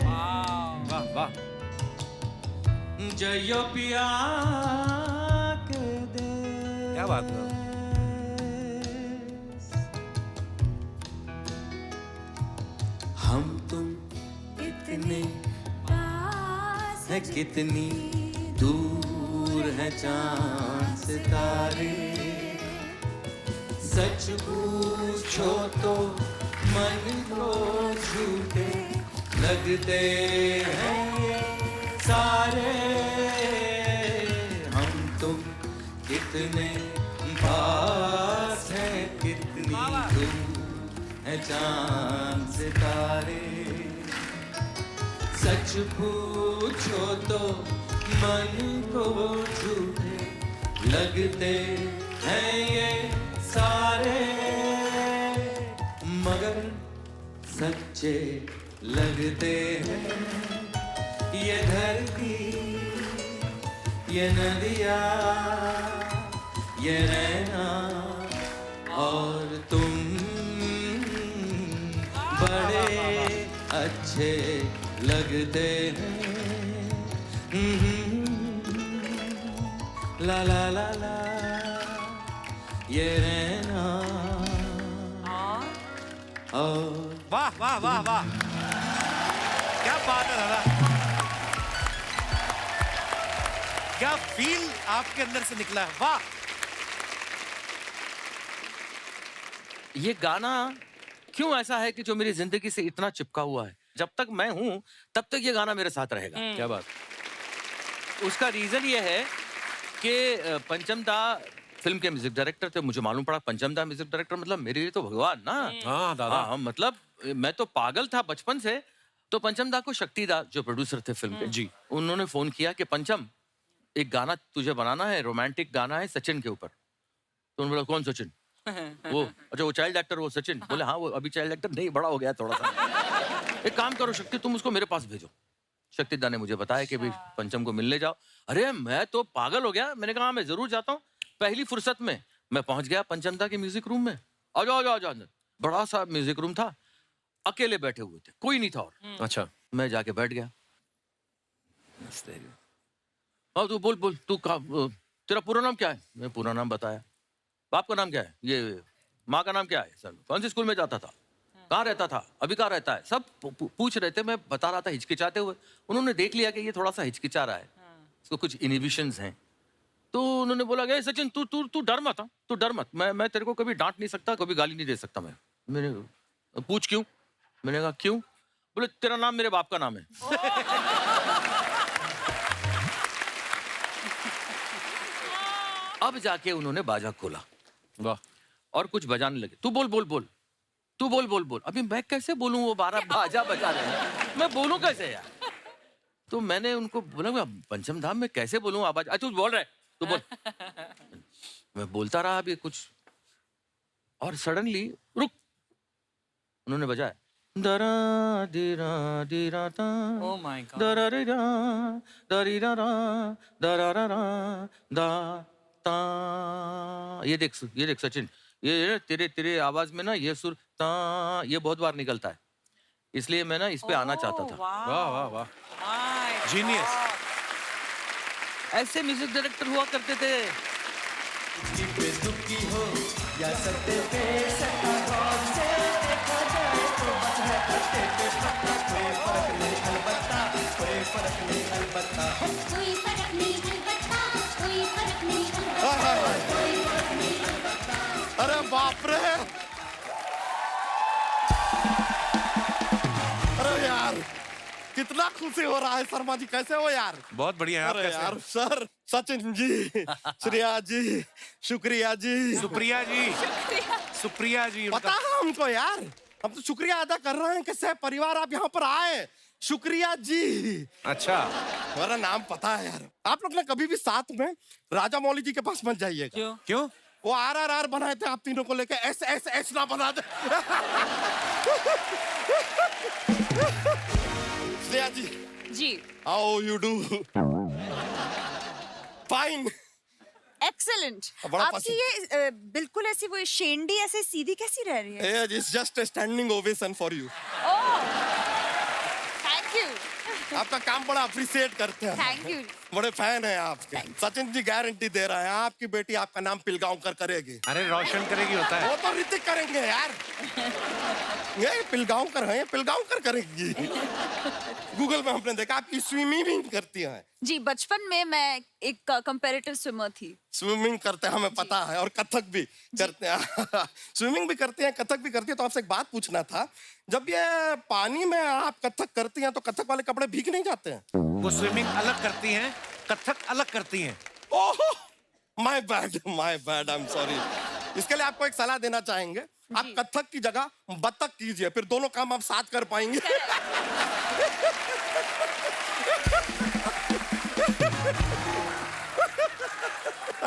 वाह वाह, जयो पिया के दे। क्या बात है। हम तुम इतने पास है, कितनी दूर है चांद सितारे। सच पूछो तो मन को झूठे लगते हैं ये सारे। हम तुम कितने पास हैं, कितनी दूर है चांद सितारे। सच पूछो तो मन को झूठे लगते हैं ये सारे, मगर सच्चे लगते हैं ये धरती, ये नदिया, ये रहना और तुम। बड़े अच्छे लगते हैं। ला ला ला ला, ये रहना और वाह वाह वाह वाह, क्या बात है दादा, क्या फील आपके अंदर से निकला है, वाह। ये गाना क्यों ऐसा है कि जो मेरी जिंदगी से इतना चिपका हुआ है, जब तक मैं हूं तब तक ये गाना मेरे साथ रहेगा। क्या बात। उसका रीजन ये है कि पंचम दा फिल्म के म्यूजिक डायरेक्टर थे। मुझे मालूम पड़ा पंचम दा म्यूजिक डायरेक्टर मतलब मेरे लिए तो भगवान ना। हाँ दादा। हाँ, मतलब मैं तो पागल था बचपन से। तो पंचम दा को शक्ति दा जो प्रोड्यूसर थे फिल्म के, जी, उन्होंने फोन किया कि पंचम एक गाना तुझे बनाना है, रोमांटिक गाना है सचिन के ऊपर। तो उन्होंने बोला कौन सचिन? वो अच्छा वो चाइल्ड एक्टर वो सचिन? बोले हाँ वो अभी चाइल्ड एक्टर नहीं, बड़ा हो गया थोड़ा सा। एक काम करो शक्ति, तुम उसको मेरे पास भेजो। शक्ति दा ने मुझे बताया कि भाई पंचम को मिलने जाओ। अरे मैं तो पागल हो गया, मैंने कहा मैं जरूर जाता हूँ। पहली फुर्सत में मैं पहुंच गया पंचम दा के म्यूजिक रूम में। आ जाओ अंदर। बड़ा सा म्यूजिक रूम था, अकेले बैठे हुए थे, कोई नहीं था और। अच्छा। मैं जाके बैठ गया हाँ तू बोल बोल तू तेरा पूरा नाम क्या है? मैं पूरा नाम बताया। बाप का नाम क्या है? ये माँ का नाम क्या है? सर कौन सी स्कूल में जाता था? कहाँ रहता था? अभी कहाँ रहता है? सब पूछ रहे थे। मैं बता रहा था हिचकिचाते हुए। उन्होंने देख लिया कि ये थोड़ा सा हिचकिचा रहा है, इसको कुछ इनहिबिशंस हैं। तो उन्होंने बोला कि सचिन तू तू तू डर मत, तू डर मत, मैं तेरे को कभी डांट नहीं सकता, कभी गाली नहीं दे सकता। मैंने पूछ क्यों? मैंने कहा क्यों? बोले तेरा नाम मेरे बाप का नाम है। अब जाके उन्होंने बाजा खोला। वाह। और कुछ बजाने लगे। तू बोल बोल बोल, तू बोल बोल बोल। अभी मैं कैसे बोलूं? वो 12 बाजा बजा रहे हैं, मैं बोलूं कैसे यार? तो मैंने उनको बोला पंचम धाम में कैसे बोलूं आवाज? तू बोल रहा है, तू बोल। मैं बोलता रहा अभी कुछ, और सडनली रुक, उन्होंने बजाया दरा दिरा दिरा ता Oh my God. दरा रिरा दरीरा रा दरा रा रा दा ता। ये देख सचिन, ये तेरे तेरे आवाज में ना ये सुर ता ये बहुत बार निकलता है, इसलिए मैं ना इस पे आना चाहता था। वाह वाह वाह, My जीनियस। ऐसे म्यूजिक डायरेक्टर हुआ करते थे। कोई फर्क नहीं अलबत्ता, कोई फर्क नहीं अलबत्ता। अरे बाप रे, अरे यार कितना खुशी हो रहा है। शर्मा जी कैसे हो यार? बहुत बढ़िया है। आप अरे कैसे यार हैं? सर, सचिन जी, श्रेया जी, शुक्रिया जी। सुप्रिया जी, सुप्रिया जी पता है हमको यार, हम तो शुक्रिया अदा कर रहे हैं कि सह परिवार आप यहाँ पर आए। शुक्रिया जी। अच्छा, हमारा नाम पता है यार। आप लोग ना कभी भी साथ में राजा मौली जी के पास मत जाइएगा। क्यों? क्यों? वो RRR बनाए थे आप तीनों को लेके, एस ना बना दे। Shreya ji, ji how you do? Fine. Excellent. बड़ा आपकी पसंद। ये बिल्कुल ऐसी वो शेंडी ऐसे सीधी कैसी रह रही है? It's just standing ovation for you. Oh thank you, आपका काम बड़ा अप्रिशिएट करते हैं। Thank you. बड़े फैन हैं आपके। सचिन जी गारंटी दे रहे हैं आपकी बेटी आपका नाम पिलगांवकर करेगी। अरे रोशन करेगी होता है। वो तो ऋतिक करेंगे यार। ये पिलगांवकर है, पिलगांवकर करेगी। गूगल में हमने देखा आपकी स्विमिंग करती हैं। जी बचपन में मैं एक कंपैरेटिव स्विमर थी। स्विमिंग करते हैं हमें पता है, और कथक भी करते हैं। स्विमिंग भी करती हैं, कथक भी करती है। तो आपसे एक बात पूछना था, जब ये पानी में आप कथक करती हैं तो कथक वाले कपड़े भीग नहीं जाते हैं? वो स्विमिंग अलग करती हैं, कथक अलग करती हैं। Oh my bad, I am sorry. इसके लिए आपको एक सलाह देना चाहेंगे, आप कथक की जगह बतख कीजिए, फिर दोनों काम आप साथ कर पाएंगे।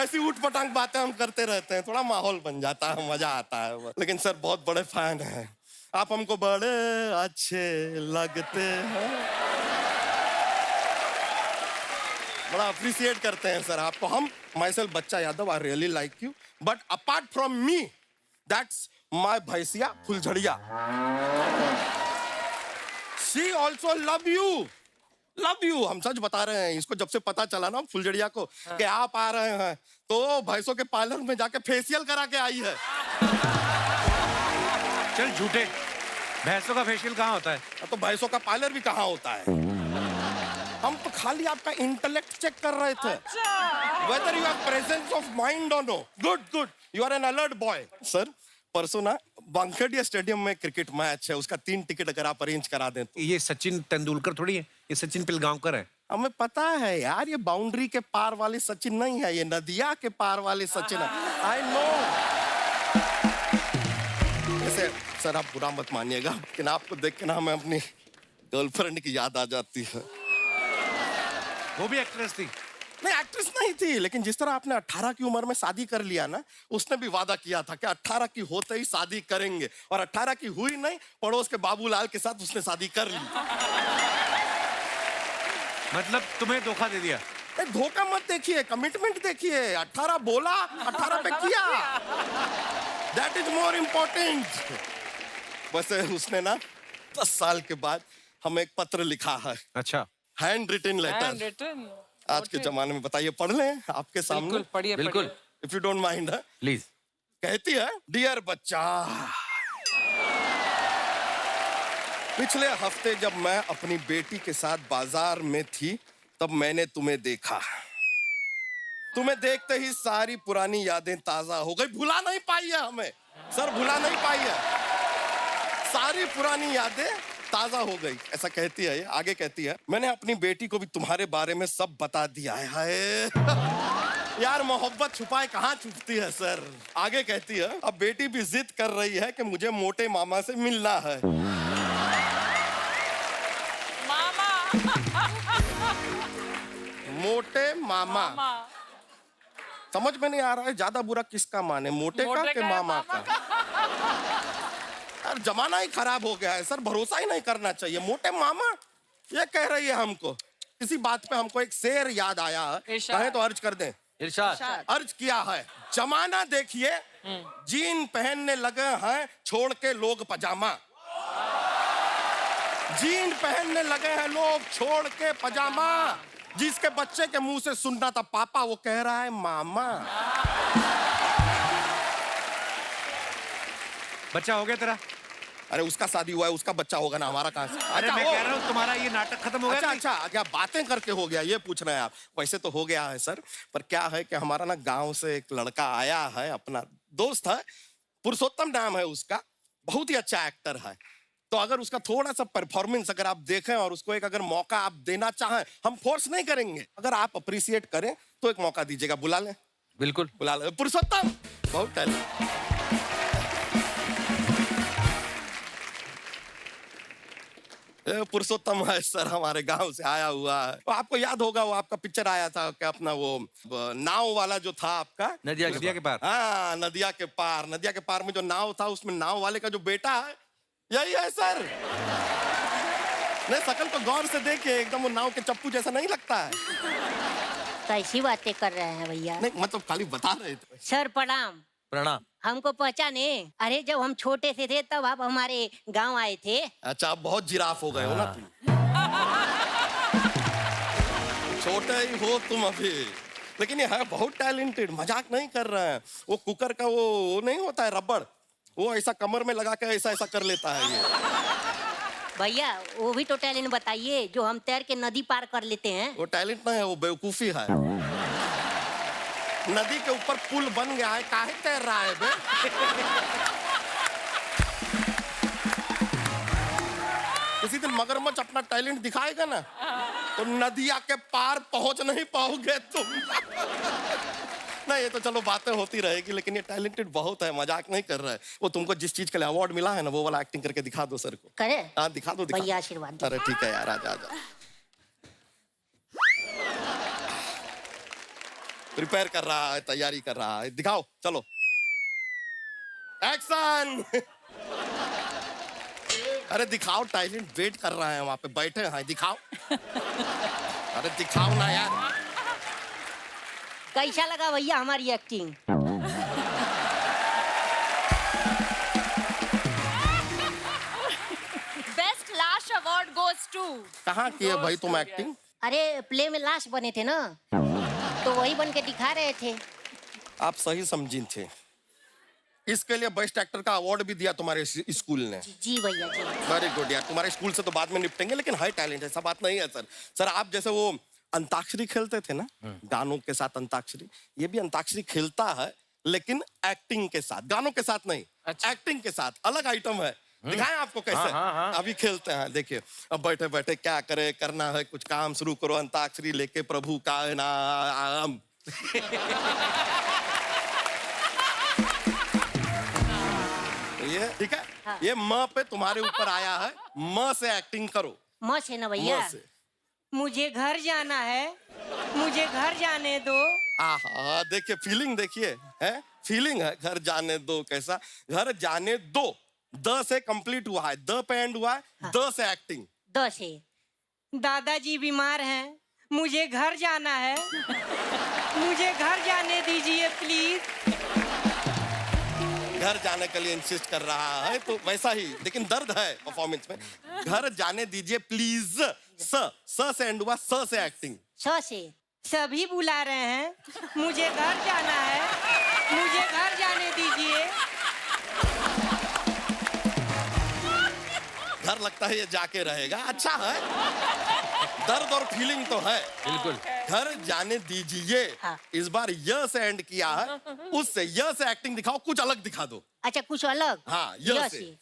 ऐसी ऊट पटांग बातें हम करते रहते हैं, थोड़ा माहौल बन जाता है, मजा आता है। लेकिन सर बहुत बड़े फैन हैं आप, हमको बड़े अच्छे लगते हैं, बड़ा अप्रिशिएट करते हैं सर आपको हम। माई सेल्फ बच्चा Yadav, I really like you, but apart from me that's my भैंसिया फुलझड़िया, शी ऑल्सो लव यू। हम सच बता रहे हैं। इसको जब से पता चला ना फुलझड़िया को कि आप आ रहे हैं, तो भैंसों के पार्लर में जाके फेशियल करा के आई है। चल झूठे, भैंसों का फेशियल कहाँ होता है? तो भैंसों का पार्लर भी कहाँ होता है? हम तो खाली आपका इंटेलेक्ट चेक कर रहे थे, whether you have presence of mind or no. Good, you are an alert boy. Sir परसों ना वानखेड़े स्टेडियम में क्रिकेट मैच है, उसका 3 टिकट अगर आप अरेंज करा दें तो। ये सचिन तेंदुलकर थोड़ी है, ये सचिन पिलगांवकर है। हमें पता है यार, ये बाउंड्री के पार वाले सचिन नहीं है, ये नदिया के पार वाले सचिन है। I know. ऐसे सर आप बुरा मत मानिएगा, लेकिन आपको देख के ना हमें अपनी गर्लफ्रेंड की याद आ जाती है। वो भी एक्ट्रेस थी? नहीं एक्ट्रेस नहीं थी, लेकिन जिस तरह आपने 18 की उम्र में शादी कर लिया ना, उसने भी वादा किया था कि 18 की होते ही शादी करेंगे, और 18 की हुई नहीं, पड़ोस के बाबूलाल के साथ उसने शादी कर ली। मतलब तुम्हें धोखा दे दिया? धोखा मत देखिए, कमिटमेंट देखिए। 18 बोला, 18 पे किया, दैट इज मोर इम्पोर्टेंट। वैसे उसने ना 10 साल के बाद हमें एक पत्र लिखा है। अच्छा। Hand written letter. Handwritten. आज के जमाने में बताइए, पढ़ लें आपके सामने, बिल्कुल पढ़िए बिल्कुल if you don't mind. Please. कहती है, डियर बच्चा, पिछले हफ्ते जब मैं अपनी बेटी के साथ बाजार में थी तब मैंने तुम्हें देखा। तुम्हें देखते ही सारी पुरानी यादें ताजा हो गई। भुला नहीं पाई है हमें सर, भुला नहीं पाई है, सारी पुरानी यादें ताजा हो गई, ऐसा कहती है ये। आगे कहती है, मैंने अपनी बेटी को भी तुम्हारे बारे में सब बता दिया है। हाय यार, मोहब्बत छुपाए कहाँ छुपती है सर। आगे कहती है, अब बेटी भी जिद कर रही है कि मुझे मोटे मामा से मिलना है। मोटे मामा, समझ में नहीं आ रहा है ज्यादा बुरा किसका माने, मोटे का कि मामा का। यार जमाना ही खराब हो गया है सर, भरोसा ही नहीं करना चाहिए। मोटे मामा ये कह रही है हमको। इसी बात पे हमको एक शेर याद आया है, कहे तो अर्ज कर दें। इरशाद। अर्ज किया है, जमाना देखिए जीन पहनने लगे हैं छोड़ के लोग पजामा। जीन पहनने लगे हैं लोग छोड़ के पजामा। जिसके बच्चे के मुंह से सुनना था पापा, वो कह रहा है मामा। बच्चा हो गया तेरा? अरे उसका शादी हुआ है, उसका बच्चा होगा ना, हमारा कहाँ से। अरे अच्छा, मैं हो। कह रहा हूँ तुम्हारा ये नाटक खत्म हो गया। अच्छा अच्छा, क्या बातें करके हो गया ये पूछ रहे हैं आप? वैसे तो हो गया है सर, पर क्या है कि हमारा ना गांव से एक लड़का आया है, अपना दोस्त है, पुरुषोत्तम नाम है उसका, बहुत ही अच्छा एक्टर है। तो अगर उसका थोड़ा सा परफॉर्मेंस अगर आप देखें और उसको एक अगर मौका आप देना चाहें, हम फोर्स नहीं करेंगे, अगर आप अप्रिशिएट करें तो एक मौका दीजिएगा। बुला लें? बिल्कुल बुला लें। पुरुषोत्तम बहुत टैलेंट। पुरुषोत्तम है सर, हमारे गांव से आया हुआ है। तो आपको याद होगा वो आपका पिक्चर आया था क्या, अपना वो नाव वाला जो था आपका, नदिया नदिया के पार। हाँ नदिया के पार। नदिया के पार में जो नाव था, उसमें नाव वाले का जो बेटा है यही है सर। नहीं, शकल को गौर से देखिए, एकदम वो नाव के चप्पू जैसा नहीं लगता है। कैसी बातें कर रहे हैं भैया? नहीं मतलब खाली बता रहे थे। सर प्रणाम। प्रणाम। हमको पहचाने? अरे जब हम छोटे से थे तब आप हमारे गांव आए थे। अच्छा, आप बहुत जिराफ हो गए हो ना तुम। छोटे ही हो तुम अभी, लेकिन ये है बहुत टैलेंटेड, मजाक नहीं कर रहे हैं। वो कुकर का वो नहीं होता है रबड़, वो ऐसा कमर में लगा के ऐसा ऐसा कर लेता है ये। भैया वो भी तो टैलेंट बताइए जो हम तैर के नदी पार कर लेते हैं। वो टैलेंट नहीं है, वो बेवकूफी है। नदी के ऊपर पुल बन गया है, काहे तैर रहा है बे? किसी दिन मगरमच्छ अपना टैलेंट दिखाएगा ना तो नदिया के पार पहुंच नहीं पाओगे तुम। नहीं, ये तो चलो बातें होती रहेगी, लेकिन ये टैलेंटेड बहुत है, मजाक नहीं कर रहा है। वो तुमको जिस चीज के लिए अवार्ड मिला है ना, वो वाला एक्टिंग करके दिखा दो सर को। करे? हाँ दिखा दो, भैया आशीर्वाद दो। अरे ठीक है यार, आजा आजा। प्रिपेयर कर रहा है, तैयारी कर रहा है, दिखाओ चलो। एक्शन। अरे दिखाओ, टैलेंट वेट कर रहा है वहां पे, बैठे हैं, दिखाओ। अरे दिखाओ ना यार। कैसा लगा भैया हमारी एक्टिंग? बेस्ट लाश अवार्ड गोज टू। कहाँ किए भाई तुम एक्टिंग? अरे प्ले में लाश बने थे ना, तो वही बन के दिखा रहे थे। आप सही समझी थे। इसके लिए बेस्ट एक्टर का अवार्ड भी दिया तुम्हारे स्कूल ने। जी भैया जी। वेरी गुड यार, तुम्हारे स्कूल से तो बाद में निपटेंगे, लेकिन हाई टैलेंट, ऐसा बात नहीं है सर। सर आप जैसे वो अंताक्षरी खेलते थे ना, गानों के साथ अंताक्षरी, ये भी अंताक्षरी खेलता है लेकिन एक्टिंग के साथ, गानों के साथ नहीं। अच्छा। एक्टिंग के साथ, अलग आइटम है। दिखाएं आपको कैसे? हाँ। अभी खेलते हैं, देखिए। अब बैठे बैठे क्या करे, करना है कुछ काम, शुरू करो अंताक्षरी लेके प्रभु का नाम। ये ठीक है। हाँ। ये म पे तुम्हारे ऊपर आया है, म से एक्टिंग करो। मस्त है ना भैया? म से। मुझे घर जाना है, मुझे घर जाने दो। आहा, देखिए फीलिंग, देखिए है फीलिंग है। घर जाने दो, कैसा घर जाने दो, द से कंप्लीट हुआ है, द पे एंड हुआ है, द से एक्टिंग। 10 है। दादाजी बीमार हैं, मुझे घर जाना है, मुझे घर जाने दीजिए प्लीज। घर जाने के लिए इंसिस्ट कर रहा है, तो वैसा ही, लेकिन दर्द है परफॉर्मेंस में। घर जाने दीजिए प्लीज, स से एंड हुआ, स से एक्टिंग। 6 से सभी बुला रहे हैं, मुझे घर जाना है, मुझे घर जाने दीजिए। घर लगता है ये जाके रहेगा, अच्छा है, दर्द और फीलिंग तो है। बिल्कुल। घर जाने दीजिए। हाँ। इस बार य से एंड किया है, उससे य से एक्टिंग दिखाओ, कुछ अलग दिखा दो। अच्छा कुछ अलग। हाँ, य से।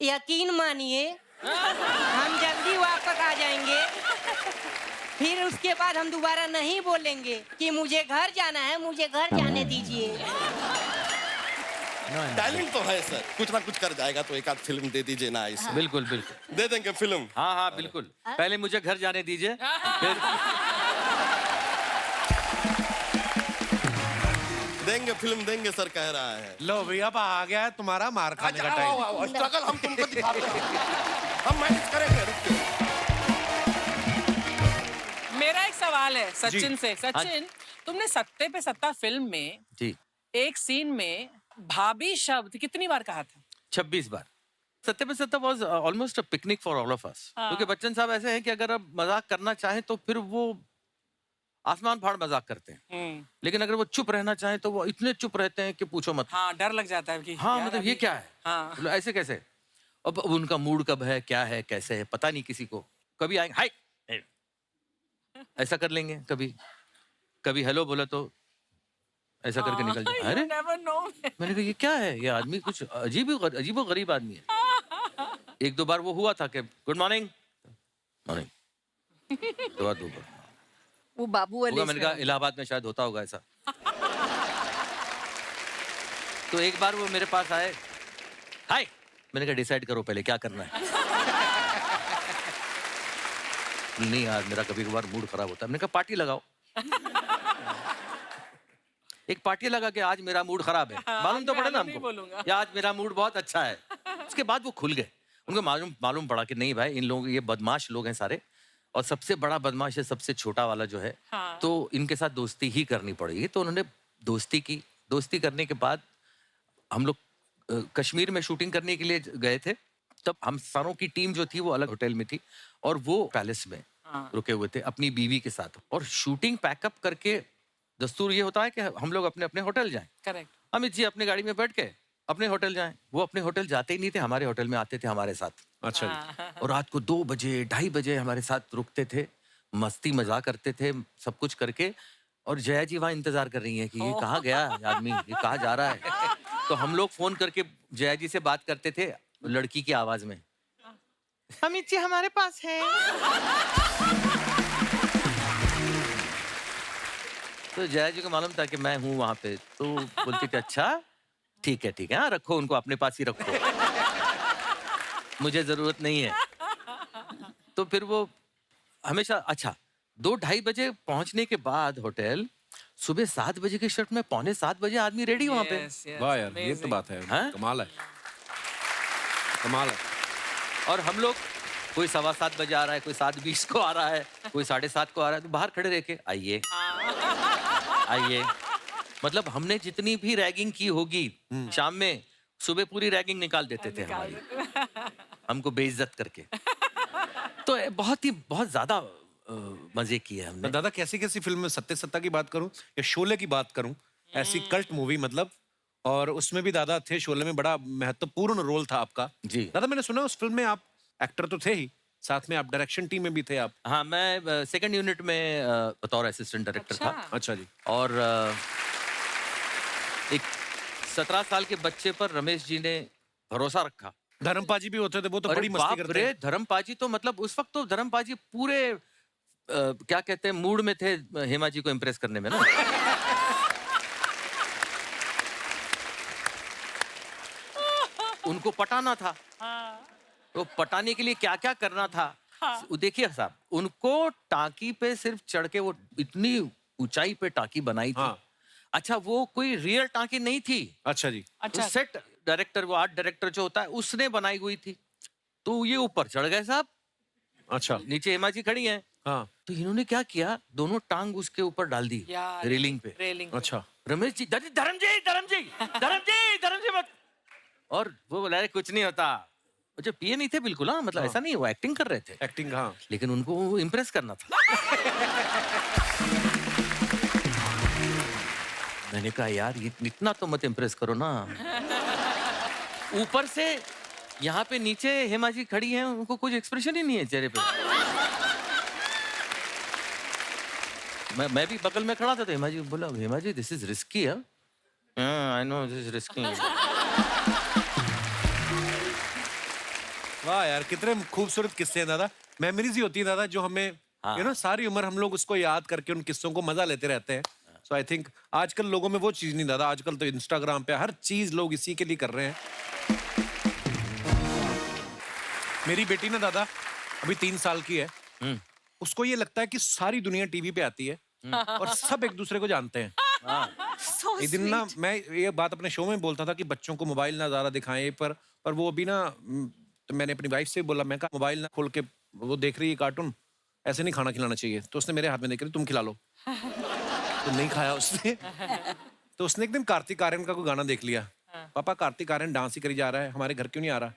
यकीन मानिए हम जल्दी वापस आ जाएंगे, फिर उसके बाद हम दोबारा नहीं बोलेंगे कि मुझे घर जाना है, मुझे घर जाने दीजिए। टैलेंट तो है सर, कुछ ना कुछ कर जाएगा, तो एक आध फिल्म दे दीजिए ना इसे। बिल्कुल बिल्कुल दे देंगे फिल्म। हाँ हाँ बिल्कुल। पहले मुझे घर जाने दीजिए, फिर देंगे फिल्म देंगे सर, कह रहा है। लो भैया, अब आ गया है तुम्हारा मार खाने का टाइम। स्ट्रगल हम तुमको दिखाते हैं, हम मैनेज करेंगे, रुक जाओ। मेरा एक सवाल है सचिन से। हाँ। सचिन, तुमने सत्ते पे सत्ता फिल्म में जी एक सीन में भाभी शब्द कितनी बार कहा था? 26 बार। सत्ते पे सत्ता was almost a picnic for all of us. क्योंकि बच्चन साहब ऐसे हैं कि अगर आप मजाक करना चाहें तो फिर वो आसमान फाड़ मजाक करते हैं, लेकिन अगर वो चुप रहना चाहें तो वो इतने चुप रहते हैं कि पूछो मत। हाँ, डर लग जाता है कि हाँ यार मतलब अभी- ये क्या है, हाँ। मतलब ऐसे कैसे। अब उनका मूड कब है, क्या है, कैसे है, पता नहीं किसी को। कभी आएंगे हाय ऐसा कर लेंगे, कभी कभी हेलो बोला तो ऐसा करके निकल जाए। You अरे never know। मैंने कहा ये क्या है, ये आदमी कुछ अजीब गरीब आदमी है। एक दो बार वो हुआ था कि गुड मॉर्निंग मॉर्निंग, दो बार वो बाबू वाले मैंने कहा इलाहाबाद में शायद होता होगा ऐसा। तो एक बार वो मेरे पास आए, हाय, मैंने कहा डिसाइड करो पहले क्या करना है। नहीं यार मेरा कभी कभार मूड खराब होता है। मैंने कहा पार्टी लगाओ। एक पार्टी लगा के आज मेरा मूड खराब है, मालूम तो पड़े ना नहीं हमको, बोलूंगा। या आज मेरा मूड बहुत अच्छा है। उसके बाद वो खुल गए, उनको मालूम पड़ा कि नहीं भाई, इन लोगों ये बदमाश लोग हैं सारे, और सबसे बड़ा बदमाश है सबसे छोटा वाला जो है। हाँ। तो इनके साथ दोस्ती ही करनी पड़ेगी। तो उन्होंने दोस्ती की। दोस्ती करने के बाद हम लोग कश्मीर में शूटिंग करने के लिए गए थे। तब हम सारों की टीम जो थी वो अलग होटल में थी और वो पैलेस में रुके हुए थे अपनी बीवी के साथ। और शूटिंग पैकअप करके दस्तूर ये होता है कि हम लोग अपने अपने होटल जाएं। करेक्ट। अमित जी अपनी गाड़ी में बैठ के अपने होटल जाएं। वो अपने होटल जाते ही नहीं थे, हमारे होटल में आते थे हमारे साथ। अच्छा जी। और रात को 2 बजे 2:30 बजे हमारे साथ रुकते थे, मस्ती मजाक करते थे, सब कुछ करके। और जया जी वहाँ इंतजार कर रही हैं कि ये कहाँ गया आदमी, ये कहाँ जा रहा है। तो हम लोग फोन करके जया जी से बात करते थे लड़की की आवाज में, अमित जी हमारे पास है। तो जया जी को मालूम था कि मैं हूँ वहां पे, तो बोलती थी अच्छा ठीक है हाँ, रखो उनको अपने पास ही रखो, मुझे जरूरत नहीं है। तो फिर वो हमेशा अच्छा 2-2:30 बजे पहुंचने के बाद होटल, सुबह 7 बजे की शिफ्ट में 6:45 बजे आदमी रेडी वहां पे। Yes, yes, वाह यार, ये तो amazing। बात है, हाँ? कमाल है, कमाल है। और हम लोग कोई 7:15 बजे आ रहा है, कोई 7:20 को आ रहा है, कोई 7:30 को आ रहा है, तो बाहर खड़े रह के आइए आइए। मतलब हमने जितनी भी रैगिंग की होगी शाम में, सुबह पूरी रैगिंग निकाल देते थे हमारी, हमको बेइज्जत करके। तो बहुत ज्यादा मजे किए हमने। दादा कैसी कैसी फिल्म में, सत्ते सत्ता की बात करूं या शोले की बात करूं, ऐसी कल्ट मूवी मतलब, और उसमें भी दादा थे। शोले में बड़ा महत्वपूर्ण रोल था आपका जी। दादा। मैंने सुना उस फिल्म में आप एक्टर तो थे ही, साथ में आप डायरेक्शन टीम में भी थे आप। हाँ, मैं सेकंड यूनिट में बतौर असिस्टेंट डायरेक्टर था। अच्छा जी। और एक 17 साल के बच्चे पर रमेश जी ने भरोसा रखा। धर्मपा जी भी होते थे, वो तो अरे बड़ी मस्ती बाप करते रे, हैं। धर्मपा जी तो मतलब उस वक्त तो धर्मपा जी पूरे क्या कहते हैं मूड में थे हेमा जी को इम्प्रेस करने में ना। उनको पटाना था, तो पटाने के लिए क्या क्या करना था। देखिए साहब, उनको टांकी पे सिर्फ चढ़ के, वो इतनी ऊंचाई पे टांकी बनाई थी। हाँ। अच्छा, वो कोई रियल टांकी नहीं थी। अच्छा जी। अच्छा। सेट डायरेक्टर, वो आर्ट डायरेक्टर जो होता है, उसने बनाई हुई थी। तो ये ऊपर चढ़ गए साहब, अच्छा। नीचे हेमा जी खड़ी हैं। हाँ। तो इन्होंने क्या किया, दोनों टांग उसके ऊपर डाल दी यार, रेलिंग पे। रेलिंग। अच्छा। रमेश जी, धर्म जी मत। और वो बोला अरे कुछ नहीं होता, जो पिए नहीं थे बिल्कुल, हाँ मतलब ऐसा नहीं, वो एक्टिंग कर रहे थे, एक्टिंग, हाँ। लेकिन उनको इम्प्रेस करना था। मैंने कहा यार ये इतना तो मत इम्प्रेस करो ना। ऊपर से यहाँ पे नीचे हेमा जी खड़ी हैं, उनको कुछ एक्सप्रेशन ही नहीं है चेहरे पे। मैं भी बगल में खड़ा था तो हेमा जी बोला, Hema ji this is risky है। I know this is risky. वाह यार, कितने खूबसूरत किस्से हैं दादा। मेमोरीज ही होती है दादा जो हमें यू नो सारी उम्र हम लोग उसको याद करके उन किस्सों को मजा लेते रहते हैं। सो आई थिंक आजकल लोगों में वो चीज नहीं दादा, आजकल तो इंस्टाग्राम पे हर चीज लोग इसी के लिए कर रहे हैं। मेरी बेटी ना दादा अभी 3 साल की है, उसको ये लगता है कि सारी दुनिया टीवी पे आती है और सब एक दूसरे को जानते हैं। एक दिन ना मैं ये बात अपने शो में बोलता था कि बच्चों को मोबाइल ना ज्यादा दिखाएं, पर वो अभी ना, तो मैंने अपनी वाइफ से बोला, मैं कहा मोबाइल ना खोल के वो देख रही है कार्टून, ऐसे नहीं खाना खिलाना चाहिए। तो उसने मेरे हाथ में देख रही, तुम खिला लो। तो नहीं खाया उसने। तो उसने एक दिन कार्तिक आर्यन का कोई गाना देख लिया। पापा कार्तिक आर्यन डांस ही करी जा रहा है, हमारे घर क्यों नहीं आ रहा?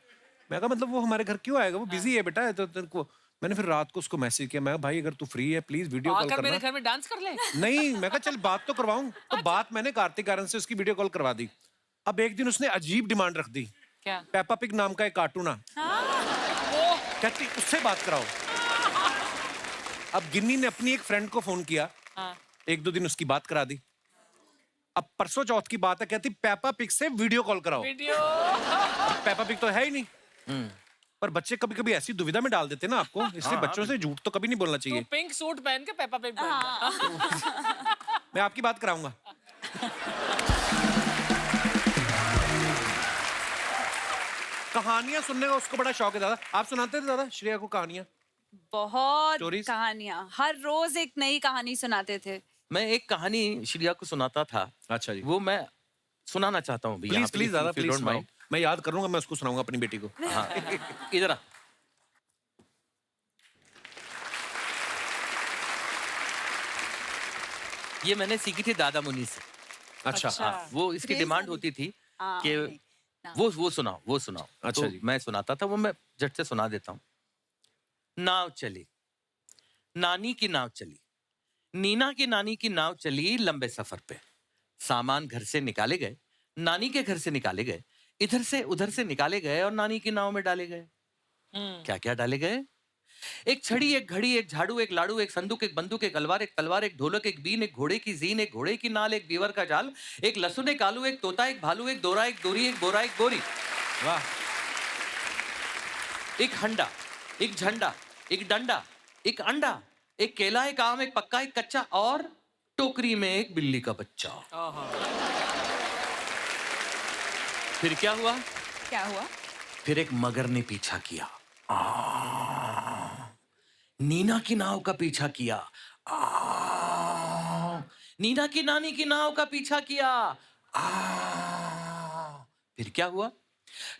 मैं कहा मतलब वो हमारे घर क्यों आएगा, वो बिजी है बेटा। तो तेरे को मैंने फिर रात को उसको मैसेज किया, मैं भाई अगर तू फ्री है प्लीज वीडियो कॉल करना। मेरे घर में डांस कर ले। नहीं, मैं कहा चल बात तो करवाऊं। तो बात मैंने कार्तिक आर्यन से उसकी वीडियो कॉल करवा दी। अब एक दिन उसने अजीब डिमांड रख दी। क्या? पेपा पिग नाम का एक कार्टून है, कहती उससे बात कराओ। अब गिन्नी ने अपनी एक फ्रेंड को फोन किया, 1-2 दिन उसकी बात करा दी। अब परसों चौथ की बात है, कहती पेपा पिग से वीडियो कॉल कराओ। पेपा पिग तो है ही नहीं। पर बच्चे कभी कभी ऐसी दुविधा में डाल देते ना आपको, इसलिए बच्चों से झूठ तो कभी नहीं बोलना चाहिए। पिंक सूट पहन के पेपा पिग बन। मैं आपकी बात कराऊंगा। कहानियां सुनने का उसको बड़ा शौक है दादा। आप सुनाते थे दादा श्रेया को कहानियां? बहुत Stories? कहानियां, हर रोज एक नई कहानी सुनाते थे। मैं एक कहानी श्रेया को सुनाता था। अच्छा जी। वो मैं सुनाना चाहता हूँ भैया। प्लीज प्लीज दादा प्लीज सुनाओ। मैं याद करूंगा, मैं उसको सुनाऊंगा अपनी बेटी को। हाँ, इधर आ। ये मैंने सीखी थी दादा मुनि से। अच्छा। हाँ, वो इसकी डिमांड होती थी कि वो सुनाओ। अच्छा तो जी। मैं सुनाता था, वो मैं झट से सुना देता हूँ। नाव चली, नानी की नाव चली, नीना की नानी की नाव चली लंबे सफर पे। सामान घर से निकाले गए, नानी के घर से निकाले गए, इधर से उधर से निकाले गए और नानी की नाव में डाले गए। क्या क्या डाले गए? एक छड़ी, एक घड़ी, एक झाड़ू, एक लाड़ू, एक संदूक, एक बंदूक, एक अलवार, एक तलवार, एक ढोलक, एक बीन, एक घोड़े की जीन, एक घोड़े की नाल, एक बीवर का जाल, एक लहसुन, एक आलू, एक तोता, एक भालू, एक दोरा, एक दोरी, एक बोरा, एक बोरी। वाह। एक हंडा, एक झंडा, एक डंडा, एक अंडा, एक केला, एक आम, एक पक्का, एक कच्चा और टोकरी में एक बिल्ली का बच्चा। फिर क्या हुआ? क्या हुआ? फिर एक मगर ने पीछा किया। नीना की नाव का पीछा किया। नीना की नानी की नाव का पीछा किया। फिर क्या हुआ?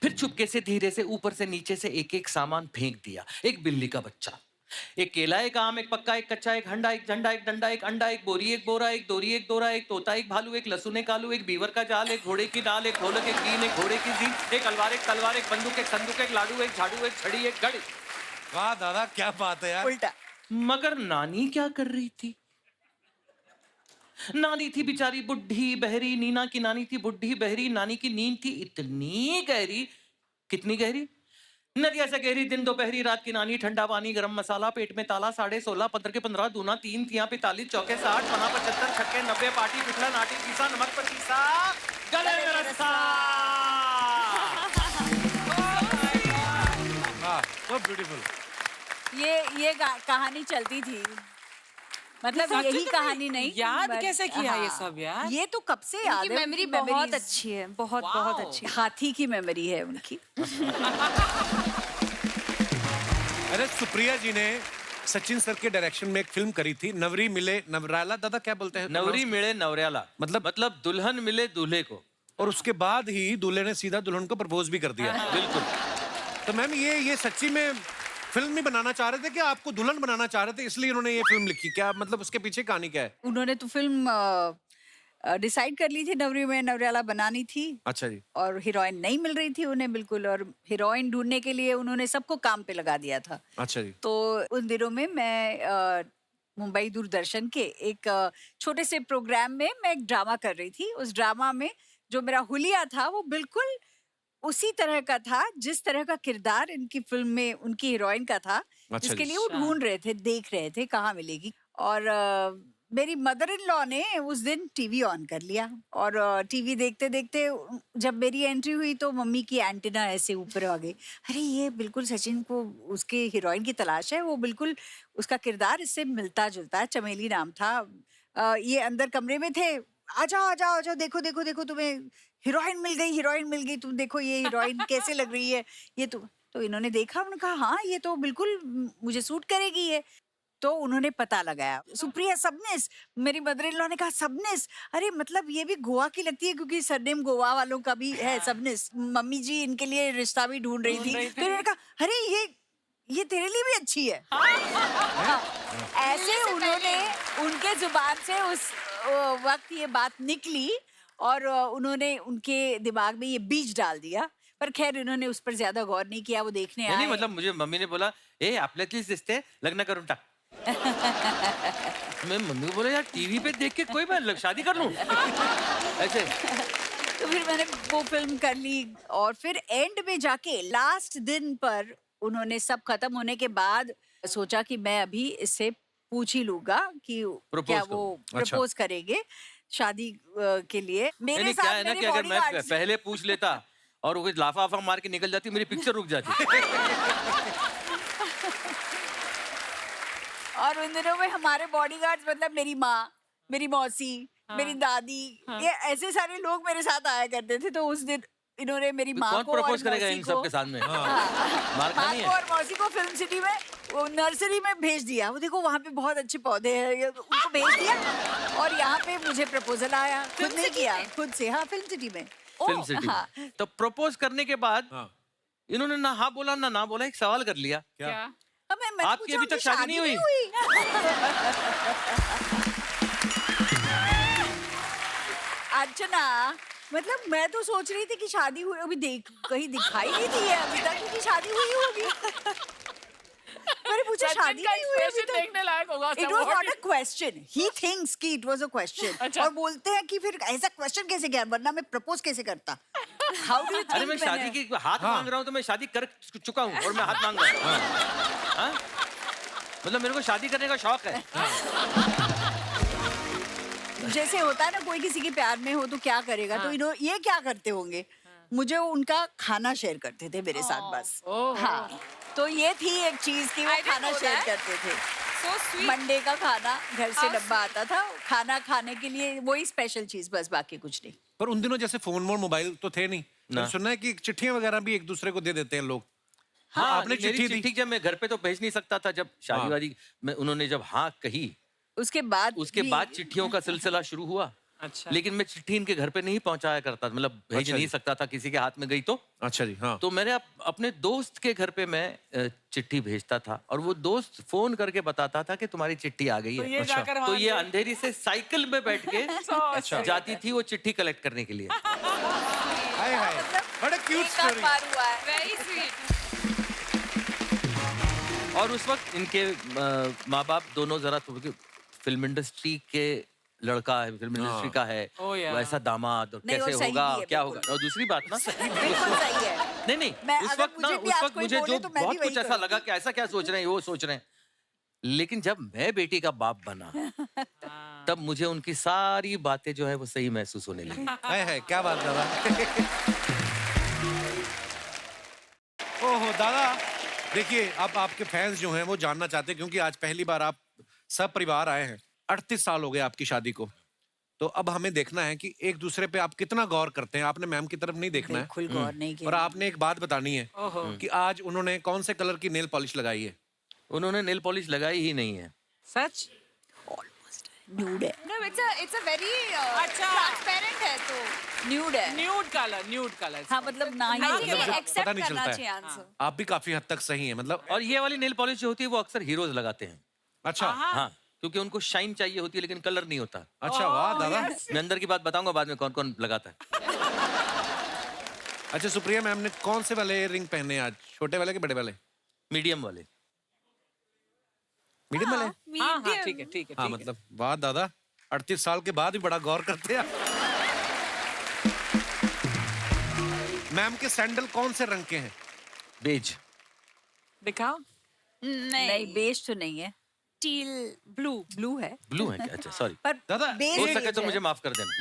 फिर चुपके से धीरे से ऊपर से नीचे से एक एक सामान फेंक दिया। एक बिल्ली का बच्चा, एक केला, एक आम, एक पक्का, एक कच्चा, एक हंडा, एक झंडा, एक डंडा, एक अंडा, एक बोरी, एक बोरा, एक दोरी, एक दोरा, एक तोता, एक भालू, एक लहसुन, एक आलू, एक बीवर का जाल, एक घोड़े की नाल, एक ढोलक, एक बीन, एक घोड़े की जीन, एक अलवार, एक तलवार, एक बंदूक, एक संदूक, एक लाडू, एक झाड़ू, एक छड़ी, एक घड़ी। वाह दादा क्या बात है यार। उल्टा। मगर नानी क्या कर रही थी? नानी थी बेचारी बुढ़ी बहरी। नीना की नानी थी बुढ़ी बहरी। नानी की नींद थी इतनी गहरी। कितनी गहरी? नदिया से गहरी। दिन दोपहरी, रात की नानी, ठंडा पानी, गरम मसाला, पेट में ताला, 16.5, 15 के 15, दूना 3, तिया 45, चौके 60, पना 75, छक्के 90, पाटी पिछला, नाटी पीसा, नमक पर पीसा, गले में रस्सा। वाह, so beautiful। ये कहानी चलती थी, मतलब यही कहानी नहीं। याद but- कैसे किया ये हाँ, सब यार? ये तो कब से याद है। मेमोरी उनकी बहुत memories अच्छी है, बहुत बहुत अच्छी। हाथी की मेमोरी है उनकी। अरे सुप्रिया जी ने सचिन सर के डायरेक्शन में एक फिल्म करी थी, नवरी मिले नवराला। दादा क्या बोलते हैं? नवरी मिले नवरियाला, मतलब दुल्हन मिले दूल्हे को। और उसके बाद ही दूल्हे ने सीधा दुल्हन को प्रपोज भी कर दिया। बिल्कुल। तो मैम ये सच्ची में फिल्म नहीं बनाना चाह रहे थे कि आपको दुल्हन बनाना चाह रहे थे, इसलिए उन्होंने ये फिल्म लिखी? क्या मतलब उसके पीछे कहानी क्या है? उन्होंने तो फिल्म डिसाइड कर ली थी नवरी में नवरियाला बनानी थी। अच्छा जी। और हीरोइन नहीं मिल रही थी उन्हें बिल्कुल, और हीरोइन ढूंढने के लिए उन्होंने सबको काम पे लगा दिया था। अच्छा जी। तो उन दिनों में मैं मुंबई दूरदर्शन के एक छोटे से प्रोग्राम में मैं एक ड्रामा कर रही थी। उस ड्रामा में जो मेरा हुलिया था वो बिल्कुल उसी तरह का था जिस तरह का किरदार इनकी फिल्म में उनकी हीरोइन का था, जिसके जी। लिए वो ढूंढ रहे थे, देख रहे थे कहाँ मिलेगी। और मेरी मदर इन लॉ ने उस दिन टीवी ऑन कर लिया, और टीवी देखते देखते जब मेरी एंट्री हुई तो मम्मी की एंटीना ऐसे ऊपर आ गई। अरे ये बिल्कुल सचिन को उसके हीरोइन की तलाश है, वो बिल्कुल उसका किरदार इससे मिलता जुलता है। चमेली नाम था। ये अंदर कमरे में थे, आ जाओ आ जाओ आ जाओ, देखो देखो देखो तुम्हें हीरोइन मिल गई, हीरोइन मिल गई, तुम देखो ये हीरोइन कैसे लग रही है ये। तो इन्होंने देखा, उन्होंने कहा हाँ ये तो बिल्कुल मुझे सूट करेगी ये। तो उन्होंने पता लगाया, सुप्रिया सबनिस। मेरी मदर इन लॉ ने कहा सबनिस, अरे मतलब ये भी गोवा की लगती है क्योंकि सरनेम गोवा वालों का भी है सबनिस। मम्मी जी इनके लिए रिश्ता भी ढूंढ रही थी। तो उन्होंने कहा अरे ये तेरे लिए भी अच्छी है। हाँ, ऐसे उन्होंने उनके जुबान से उस वक्त ये बात निकली, और उन्होंने उनके दिमाग में ये बीज डाल दिया। पर खैर इन्होंने उस पर ज्यादा गौर नहीं किया, वो देखने आए। नहीं मतलब मुझे मम्मी ने बोला ए आपल्यातलीच दिसते, लग्न करून टाक। मैं मम्मी को बोला यार टीवी पे देख के कोई मैं शादी कर लूं ऐसे। तो फिर मैंने वो फिल्म कर ली, और फिर एंड में जाके लास्ट दिन पर उन्होंने सब खत्म होने के बाद सोचा कि मैं अभी इससे पूछ ही लूंगा कि क्या वो प्रपोज करेंगे शादी के लिए। मेरे नहीं, साथ क्या है ना मेरे कि अगर मैं bodyguards- पहले पूछ लेता और वो लाफा वाफा मार के निकल जाती, मेरी पिक्चर रुक जाती। और उन दिनों में हमारे बॉडीगार्ड्स मतलब मेरी माँ, मेरी मौसी, मेरी दादी, ये ऐसे सारे लोग मेरे साथ आया करते थे। तो उस दिन इन्होंने मेरी माँ कौन को और प्रपोज करेगा मौसी इन को- सब के साथ में? हाँ। मार माँ खानी को है। और मौसी को फिल्म सिटी में वो नर्सरी में भेज दिया। वो देखो वहाँ पे बहुत अच्छे पौधे हैं, उनको भेज दिया। और यहाँ पे मुझे प्रपोजल आया, खुद नहीं किया, खुद से। हाँ, फिल्म सिटी में। फिल्म सिटी हाँ। में। तो प्रपोज करने के बाद इन्होंने ना हाँ बोला ना बोला, एक सवाल कर लिया। क्या? मैंने आपकी पूछा, अभी तक "उनकी शादी नहीं हुई?" अर्चना, मतलब मैं तो सोच रही थी कि शादी हुई, अभी कहीं दिखाई नहीं दी है अभी तक कि शादी हुई होगी। मैंने पूछा सचिन शादी का नहीं हुई अभी expression तक। देखने लायक होगा। It was not a question. He thinks कि it was a question. अच्छा। और बोलते हैं कि फिर ऐसा क्वेश्चन कैसे किया, वरना मैं प्रपोज कैसे करता? How do you think? अरे मैं शादी की हाथ मांग रहा हूँ तो मैं शादी कर चुका हूँ और मैं हाथ मांग रहा हूँ। हाँ? मतलब मेरे को शादी करने का शौक है। जैसे होता है ना कोई किसी के प्यार में हो तो क्या करेगा, तो ये क्या करते होंगे। मुझे उनका खाना शेयर करते थे मेरे साथ बस। हाँ, तो ये थी एक चीज कि वो I didn't खाना know शेयर that. करते थे। So sweet. मंडे का खाना घर से How डब्बा आता था, खाना खाने के लिए वही स्पेशल चीज, बस बाकी कुछ नहीं। पर उन दिनों जैसे फोन वोन मोबाइल तो थे नहीं। ना। मैंने सुना है कि चिट्ठियां वगैरह भी एक दूसरे को दे देते हैं लोग। हाँ, आपने मेरी चिट्ठी दी? चिट्ठी जब मैं घर पे तो भेज नहीं सकता था, जब शादी वादी में उन्होंने जब हाँ कही उसके बाद उसके बाद चिट्ठियों का सिलसिला शुरू हुआ। अच्छा। लेकिन मैं चिट्ठी इनके घर पे नहीं पहुंचाया करता, मतलब भेज अच्छा नहीं जी। सकता था, किसी के हाथ में गई तो। अच्छा जी। हाँ। तो मैंने अपने दोस्त के घर पे मैं चिट्ठी भेजता था और वो दोस्त फोन करके बताता था कि तुम्हारी चिट्ठी आ गई तो है। ये जाकर तो वहाँ ये अंधेरी से साइकिल में बैठ के अच्छा। जाती थी वो चिट्ठी कलेक्ट करने के लिए। हाय हाय, बड़ा क्यूट एक आध स्टोरी। बार हुआ है। Very sweet. और उस वक्त इनके माँ बाप दोनों जरा फिल्म इंडस्ट्री के लड़का है, फिल्म इंडस्ट्री का है, Oh, yeah. वैसा दामाद, और नहीं, कैसे और सही होगा भी है, क्या बिल्कुल। होगा। और दूसरी बात ना बिल्कुल सही है। नहीं मैं उस अगर वक्त ना मुझे भी उस आज वक्त कोई मुझे बोले जो तो मैं भी बहुत वही कुछ ऐसा करूंगी। लगा कि ऐसा क्या सोच रहे हैं, वो सोच रहे हैं। लेकिन जब मैं बेटी का बाप बना तब मुझे उनकी सारी बातें जो है वो सही महसूस होने लगी। हाय हाय, क्या बात दादा। ओहो दादा, देखिए अब आपके फैंस जो हैं वो जानना चाहते हैं, क्योंकि आज पहली बार आप सब परिवार आए हैं। 38 साल हो गए आपकी शादी को, तो अब हमें देखना है कि एक दूसरे पे आप कितना गौर करते हैं। आपने मैम की तरफ नहीं देखना है, बिल्कुल गौर नहीं किया। और आपने एक बात बतानी है कि आज उन्होंने कौन से कलर की नेल पॉलिश लगाई है। उन्होंने नेल पॉलिश लगाई ही नहीं है। सच? न्यूड है, No, it's a very अच्छा। transparent है तो. न्यूड है। Nude colour. हाँ, मतलब ना ही I होगा। think मतलब accept पता नहीं करना चलता चाहिए है। answer. आप भी काफी हद तक सही है, मतलब और ये वाली नेल पॉलिश जो होती है वो अक्सर हीरोज लगाते हैं। अच्छा। हाँ, क्योंकि उनको शाइन चाहिए होती है लेकिन कलर नहीं होता। अच्छा वाह दादा। मैं अंदर की बात बताऊंगा बाद में कौन कौन लगाता है। अच्छा सुप्रिया मैम ने कौन से वाले रिंग पहने आज, छोटे वाले के बड़े वाले? मीडियम वाले। मीडियम वाले? हाँ हाँ ठीक है ठीक है हाँ ठीक है। मतलब वाह दादा, 38 साल के बाद भी बड़ा गौर करते हैं। मैम के सैंडल कौन से रंग के हैं? बेज। दिखाओ। नहीं बेज तो नहीं है, टील ब्लू। ब्लू है। ब्लू है क्या? अच्छा सॉरी। पर दादा, बेज हो बेज सके तो है। मुझे माफ कर देना।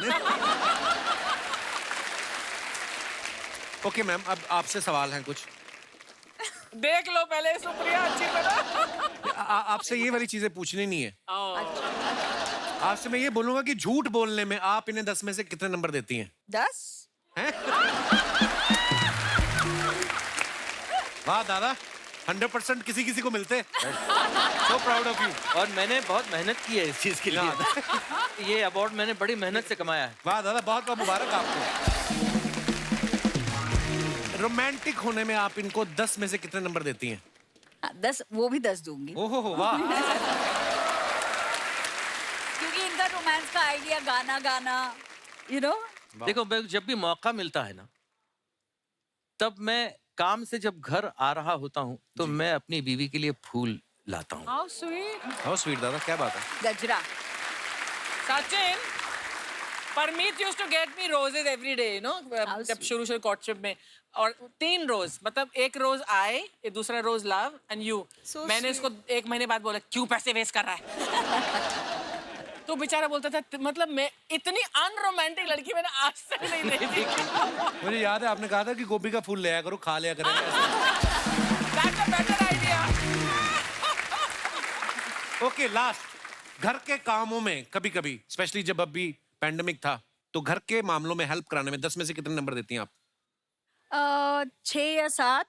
ओके मैम, अब आपसे सवाल है कुछ। देख लो पहले सुप्रिया अच्छी तरह। आपसे ये वाली चीजें पूछनी नहीं है। ओ, आपसे मैं ये बोलूंगा कि झूठ बोलने में आप इन्हें 10 में से कितने नंबर देती हैं? 10। हैं? वाह दादा, 100% किसी किसी को मिलते। So proud of you. और मैंने बहुत मेहनत की है इस चीज के लिए। ये अवार्ड मैंने बड़ी मेहनत से कमाया है। वाह दादा, बहुत बहुत मुबारक आपको। रोमांटिक होने में आप इनको 10 में से कितने नंबर देती हैं? 10, वो भी 10 दूंगी, ओहो हो वाह। क्योंकि इनका रोमांस का आइडिया गाना गाना, यू नो। देखो मैं जब भी मौका मिलता है ना, तब मैं काम से जब घर आ रहा होता हूँ तो मैं अपनी बीवी के लिए फूल लाता हूँ। How sweet. हाउ स्वीट दादा, क्या बात है। गजरा। Sachin, Parmeet used to get me roses every day, you know, जब शुरू शुरू कॉर्टशिप में। और 3 रोज, मतलब एक रोज आए, दूसरा रोज लव एंड यू। मैंने इसको 1 महीने बाद बोला क्यों पैसे वेस्ट कर रहा है। तो बेचारा बोलता था मतलब मैं इतनी अनरोमांटिक लड़की मैंने आज तक नहीं देखी। मुझे याद है आपने कहा था कि गोभी का फूल ले आया करो, खा लिया करेंगे। That's a better idea. Okay last, घर के कामों में कभी कभी, स्पेशली जब अभी पैंडेमिक था, तो घर के मामलों में हेल्प कराने में 10 में से कितने नंबर देती हैं आप? 6 या 7।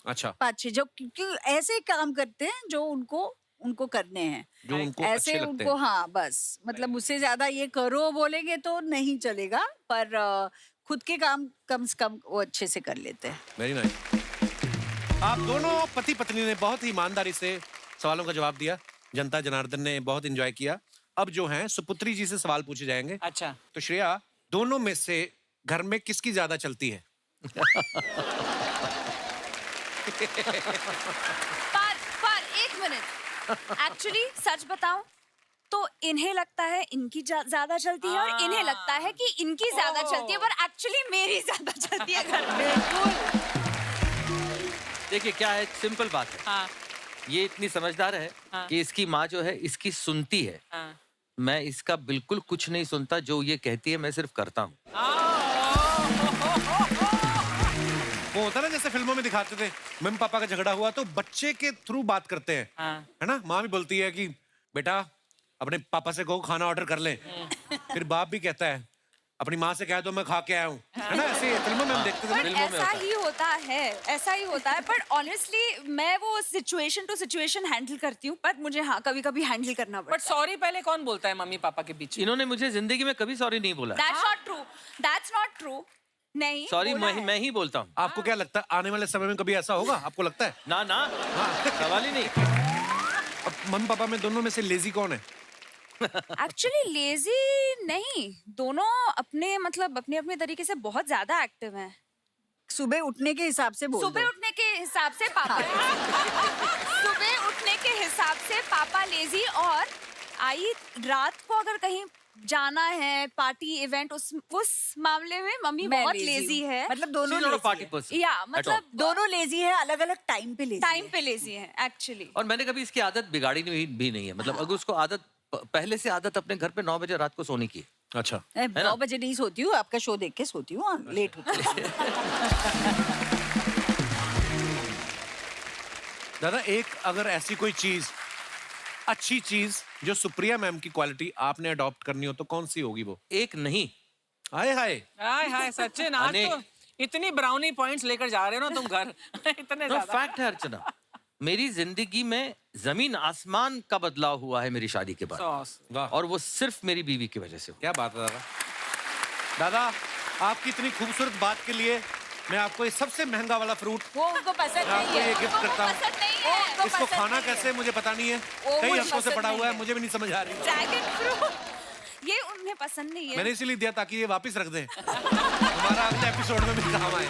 अच्छा, 5-6, जो क्योंकि ऐसे काम करते हैं जो उनको करने हैं, जो उनको ऐसे अच्छे लगते उनको, हैं। हाँ बस, मतलब उससे ज्यादा ये करो बोलेंगे तो नहीं चलेगा, पर खुद के काम कम से कम वो अच्छे से कर लेते हैं। Very nice. आप दोनों पति पत्नी ने बहुत ही ईमानदारी से सवालों का जवाब दिया। जनता जनार्दन ने बहुत एंजॉय किया। अब जो हैं सुपुत्री जी से सवाल पूछे जाएंगे। अच्छा, तो श्रेया, दोनों में से घर में किसकी ज्यादा चलती है? पर 1 मिनट, एक्चुअली सच बताऊं तो इन्हें लगता है इनकी ज्यादा चलती है और इन्हें लगता है कि इनकी ज्यादा चलती है, पर एक्चुअली मेरी ज्यादा चलती है घर में। देखिए क्या है, सिंपल बात है। हाँ ये इतनी समझदार है हाँ। कि इसकी माँ जो है इसकी सुनती है। हाँ। मैं इसका बिल्कुल कुछ नहीं सुनता, जो ये कहती है मैं सिर्फ करता हूँ। वो होता ना जैसे फिल्मों में दिखाते थे, मम्मी पापा का झगड़ा हुआ तो बच्चे के थ्रू बात करते हैं। हाँ। है ना, माँ भी बोलती है कि बेटा अपने पापा से कहो खाना ऑर्डर कर ले। फिर बाप भी कहता है अपनी माँ से कह दो मैं खा के आया हूँ। है ना, ऐसे फिल्मों में हम देखते थे। पर फिल्मों में ऐसा होता है। ही होता है, ऐसा ही होता है, पर ऑनेस्टली मैं वो सिचुएशन टू सिचुएशन हैंडल करती हूँ, पर मुझे हाँ कभी कभी हैंडल करना बट पड़ता है। सॉरी पहले कौन बोलता है मम्मी पापा के बीच? इन्होंने मुझे जिंदगी में कभी सॉरी नहीं बोला। That's not true, that's not true. नहीं सॉरी बोला है। मैं ही बोलता हूँ। आपको क्या लगता है आने वाले समय में कभी ऐसा होगा? आपको लगता है? ना ना, सवाल ही नहीं। अब मम्मी पापा में दोनों में से लेजी कौन है? एक्चुअली लेजी नहीं, दोनों अपने मतलब अपने अपने तरीके से बहुत ज्यादा एक्टिव हैं। सुबह उठने के हिसाब से बोल सुबह दो। उठने के हिसाब से पापा सुबह उठने के हिसाब से पापा लेजी, और आई रात को अगर कहीं जाना है पार्टी इवेंट, उस मामले में मम्मी मैं बहुत lazy लेजी हूँ। है। मतलब दोनों She's not a lazy party है। person या at all। मतलब दोनों लेजी है, अलग अलग टाइम पे लेजी टाइम पे लेजी है एक्चुअली। और मैंने कभी इसकी आदत बिगाड़ी भी नहीं है। मतलब अगर उसको आदत पहले से आदत अपने घर पे 9 बजे रात को सोने की है। अच्छा, मैं ना? 9 बजे नहीं सोती हूँ, आपका शो देख के सोती हूँ, लेट होती हूँ। दादा एक अगर ऐसी कोई चीज, अच्छी चीज जो सुप्रिया मैम की क्वालिटी आपने अडॉप्ट करनी हो तो कौन सी होगी वो? एक नहीं, हाय हाय, हाय हाय सचिन, आज अनेक। तो इतनी ब्राउनी पॉइंट्स लेकर जा रहे हो ना तुम घर। इतने ज्यादा। फैक्ट है अर्चना, मेरी जिंदगी में जमीन आसमान का बदलाव हुआ है मेरी शादी के बाद। सॉस। वाह, और वो सिर्फ मेरी बीवी की वजह से हुआ। क्या बात है दादा। दादा आपकी इतनी खूबसूरत बात के लिए मैं आपको ये सबसे महंगा वाला फ्रूट वो उनको पसंद मैं आपको नहीं ये है। गिफ्ट करता हूँ। पसंद नहीं वो है। उनको इसको पसंद खाना नहीं है। कैसे मुझे पता नहीं है, वो कई मुझे हफ्तों से पसंद पड़ा नहीं हुआ है, है। मुझे भी नहीं समझ आ रही। ड्रैगन फ्रूट ये उन्हें पसंद नहीं है। मैंने इसीलिए दिया ताकि ये वापस रख दें, हमारा अगले एपिसोड में भी काम आए।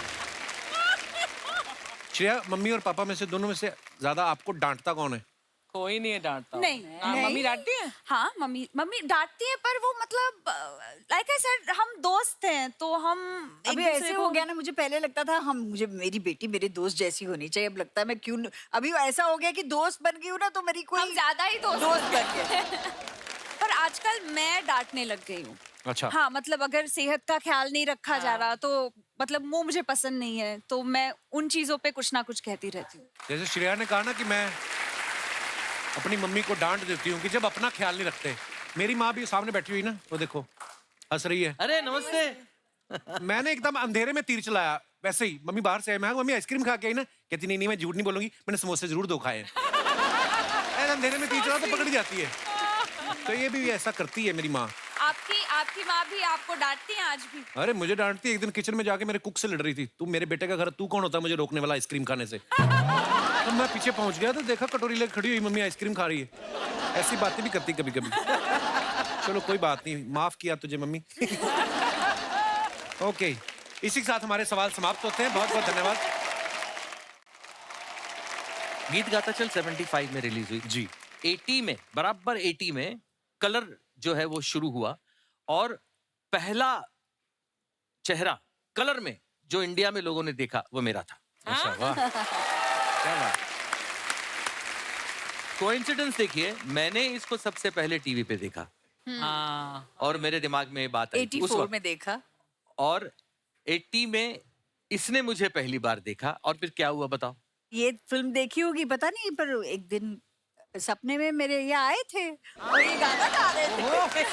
श्रेया, मम्मी और पापा में से दोनों में से ज्यादा आपको डांटता कौन है? कोई नहीं है डांटता। नहीं, हाँ, नहीं। मम्मी डांटती है। हाँ, मम्मी डांटती है, पर वो मतलब लाइक आई सेड, हम दोस्त हैं तो हम एक अभी दूसरे ऐसे को- हो गया ना, मुझे पहले लगता था मुझे मेरी बेटी मेरे दोस्त जैसी होनी चाहिए, अब लगता है मैं क्यों अभी ऐसा हो गया कि दोस्त बन गई हूँ ना, तो मेरी कोई हम ज्यादा ही दोस्त बन गए। पर आजकल मैं डांटने लग गई हूँ। अच्छा। हाँ, मतलब अगर सेहत का ख्याल नहीं रखा जा रहा तो मतलब वो मुझे पसंद नहीं है, तो मैं उन चीजों पे कुछ ना कुछ कहती रहती हूँ। जैसे श्रेया ने कहा ना कि मैं अपनी मम्मी को डांट देती हूँ कि जब अपना ख्याल नहीं रखते। मेरी माँ भी सामने बैठी हुई ना, वो देखो हंस रही है। अरे नमस्ते। मैंने एकदम अंधेरे में तीर चलाया, वैसे ही मम्मी बाहर से आई, मैं मम्मी आइसक्रीम खा के आई ना, कहती नहीं नहीं मैं झूठ नहीं बोलूंगी, मैंने समोसे जरूर 2 खाए हैं। ऐसे अंधेरे में तीर चला तो पकड़ जाती है, तो ये भी ऐसा करती है मेरी माँ। आपकी माँ भी आपको डांटती है आज भी? अरे मुझे डांटती है, एक दिन किचन में जाके मेरे कुक से लड़ रही थी, तू मेरे बेटे का घर, तू कौन होता है मुझे रोकने वाला आइसक्रीम खाने से। तो मैं पीछे पहुंच गया तो देखा कटोरी लेकर खड़ी हुई मम्मी आइसक्रीम खा रही है। ऐसी बातें भी करती कभी कभी। चलो कोई बात नहीं, माफ किया तुझे मम्मी। ओके, इसी के साथ हमारे सवाल समाप्त होते हैं। बहुत बहुत धन्यवाद। गीत गाता चल 75 में रिलीज हुई जी। 80 में, बराबर 80 में कलर जो है वो शुरू हुआ, और पहला चेहरा कलर में जो इंडिया में लोगों ने देखा वो मेरा था। अच्छा, वाह क्या बात। कोइंसिडेंस देखिए, मैंने इसको सबसे पहले टीवी पे देखा हाँ। और मेरे दिमाग में ये बात आई थी उस 84 वक्त। में देखा। और 80 में इसने मुझे पहली बार देखा, और फिर क्या हुआ बताओ? ये फिल्म देखी होगी पता नहीं, पर एक दिन सपने में मेरे ये आए थे और ये गाना गा रहे थे।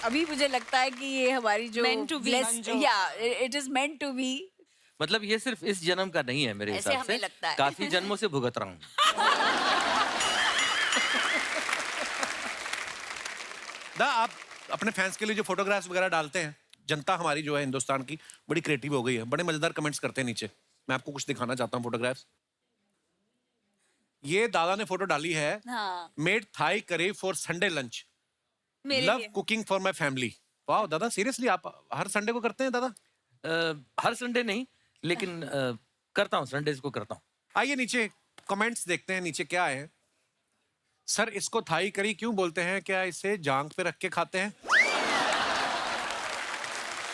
अभी मुझे लगता है कि ये हमारी जो Meant to be. या it is meant to be. मतलब ये सिर्फ इस जन्म का नहीं है मेरे ऐसे हिसाब से, हमें लगता है। काफी जन्मों से भुगत रहा हूँ। आप अपने फैंस के लिए जो फोटोग्राफ्स वगैरह डालते हैं, जनता हमारी जो है हिंदुस्तान की बड़ी क्रिएटिव हो गई है, बड़े मजेदार कमेंट्स करते हैं नीचे। मैं आपको कुछ दिखाना चाहता हूँ फोटोग्राफ्स। ये दादा ने फोटो डाली है, हाँ। Made Thai curry for Sunday lunch, मेरे लव लिए। Cooking for my family. वाह दादा, सीरियसली आप हर संडे को करते हैं दादा? हर संडे नहीं, लेकिन करता हूँ, संडेज को करता हूँ। आइए नीचे कमेंट्स देखते हैं, नीचे क्या है। सर इसको थाई करी क्यों बोलते हैं, क्या इसे जांग पे रख के खाते हैं?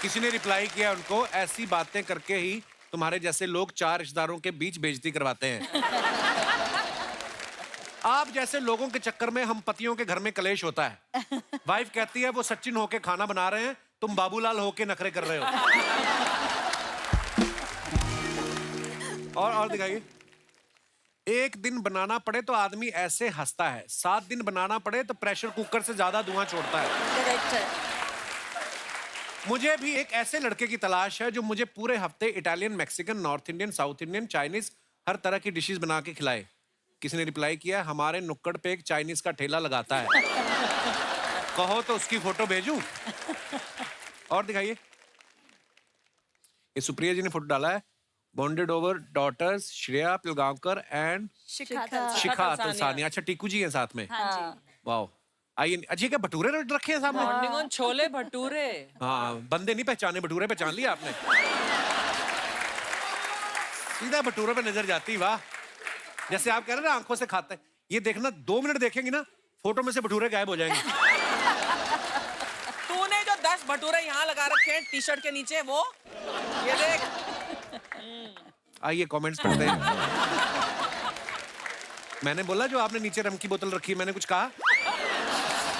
किसी ने रिप्लाई किया उनको, ऐसी बातें करके ही तुम्हारे जैसे लोग 4 रिश्तेदारों के बीच बेइज्जती करवाते हैं। आप जैसे लोगों के चक्कर में हम पतियों के घर में कलेश होता है। वाइफ कहती है वो सचिन होके खाना बना रहे हैं, तुम बाबूलाल होके नखरे कर रहे हो। और दिखाइए। एक दिन बनाना पड़े तो आदमी ऐसे हंसता है, 7 दिन बनाना पड़े तो प्रेशर कुकर से ज्यादा धुआं छोड़ता है। करेक्ट है। मुझे भी एक ऐसे लड़के की तलाश है जो मुझे पूरे हफ्ते Italian, Mexican, North Indian, South Indian, Chinese हर तरह की डिशेस बना के खिलाए। किसी ने रिप्लाई किया, हमारे नुक्कड़ पे एक चाइनीज का ठेला लगाता है, कहो तो उसकी फोटो भेजूं। और दिखाइए, ये सुप्रिया जी ने फोटो डाला है, bonded over daughters Shreya Pilgaonkar and Shikha Shikha Talsania. अच्छा टीकू जी हैं साथ में। वाह, आइए। अच्छा क्या भटूरे रखे हैं सामने? Morning on chole bhature. हाँ, बंदे नहीं पहचाने, भटूरे पहचान लिया आपने। सीधा भटूरे पे नजर जाती। वाह, जैसे आप कह रहे हैं ना आंखों से खाते हैं, ये देखना 2 मिनट देखेंगे ना, फोटो में से भटूरे गायब हो जाएंगे। तूने जो 10 भटूरे यहाँ लगा रखे हैं टी शर्ट के नीचे, वो ये देख। आइए कमेंट्स पढ़ते हैं। मैंने बोला जो आपने नीचे रम की बोतल रखी है, मैंने कुछ कहा?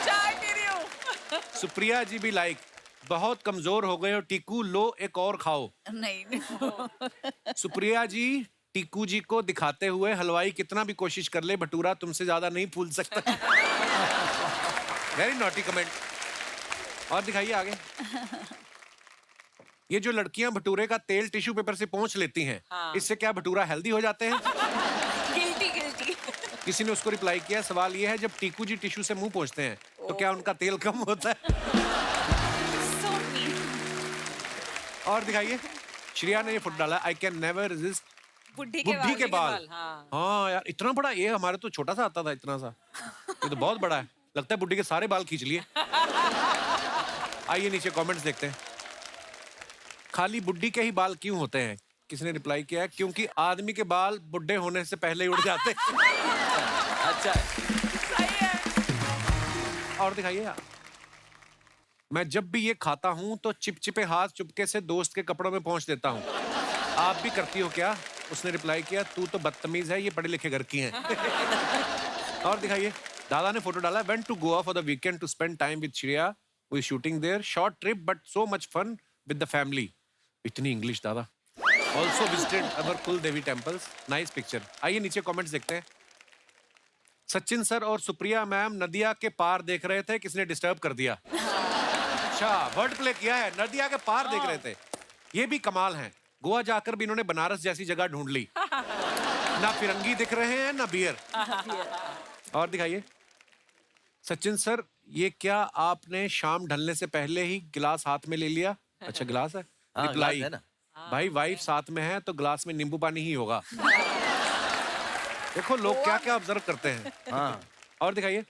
चाय पी रही हूँ। सुप्रिया जी भी लाइक, बहुत कमजोर हो गए हो टीकू, लो एक और खाओ। नहीं। सुप्रिया जी टीकू जी को दिखाते हुए, हलवाई कितना भी कोशिश कर ले भटूरा तुमसे ज्यादा नहीं फूल सकता। Very naughty comment. और दिखाइए आगे। ये जो लड़कियां भटूरे का तेल टिश्यू पेपर से पोंछ लेती हैं, इससे क्या भटूरा हेल्दी हो जाते हैं? Guilty guilty. किसी ने उसको रिप्लाई किया, सवाल ये है जब टीकू जी टिश्यू से मुंह पोंछते हैं तो क्या उनका तेल कम होता है? और दिखाइए, श्रेया ने ये फोटो डाला, आई कैन नेवर रेजिस्ट बुढ़ी बुढ़ी के बाल। हाँ। हाँ यार, इतना बड़ा, ये हमारे तो छोटा सा आता था, इतना सा, ये तो बहुत बड़ा है। लगता है बुढ़ी के सारे बाल खींच लिए। आइए नीचे कमेंट्स देखते हैं। खाली बुढ़ी के ही बाल क्यों होते हैं? किसी ने रिप्लाई किया है, क्योंकि आदमी के बाल बुढ़े होने से पहले ही उड़ जाते हैं। अच्छा है। सही है। और दिखाइए यार, मैं जब भी ये खाता हूं तो चिपचिपे हाथ चुपके से दोस्त के कपड़ों में पहुंच देता हूं। आप भी करती हो क्या? उसने रिप्लाई किया, तू तो बदतमीज है, ये पढ़े लिखे घर की हैं। और दिखाइए, दादा ने फोटो डाला, went to Goa for the weekend to spend time with Shreya, we shooting there, short trip but so much fun with the family. इतनी English Dada. Also visited our kul devi temples, nice picture. आइए नीचे कमेंट्स देखते हैं। सचिन सर और Supriya ma'am नदिया के पार देख रहे थे, किसने डिस्टर्ब कर दिया? अच्छा, वर्ड प्ले किया है, नदिया के पार देख रहे थे। ये भी कमाल है, गोवा जाकर भी इन्होंने बनारस जैसी जगह ढूंढ ली। ना फिरंगी दिख रहे हैं ना बियर। और दिखाइए, सचिन सर ये क्या आपने शाम ढलने से पहले ही गिलास हाथ में ले लिया? अच्छा गिलास है। हाँ, रिप्लाई, गिलास है ना। भाई वाइफ साथ में है तो गिलास में नींबू पानी ही होगा। देखो लोग क्या क्या ऑब्जर्व करते हैं। हाँ। और दिखाइए,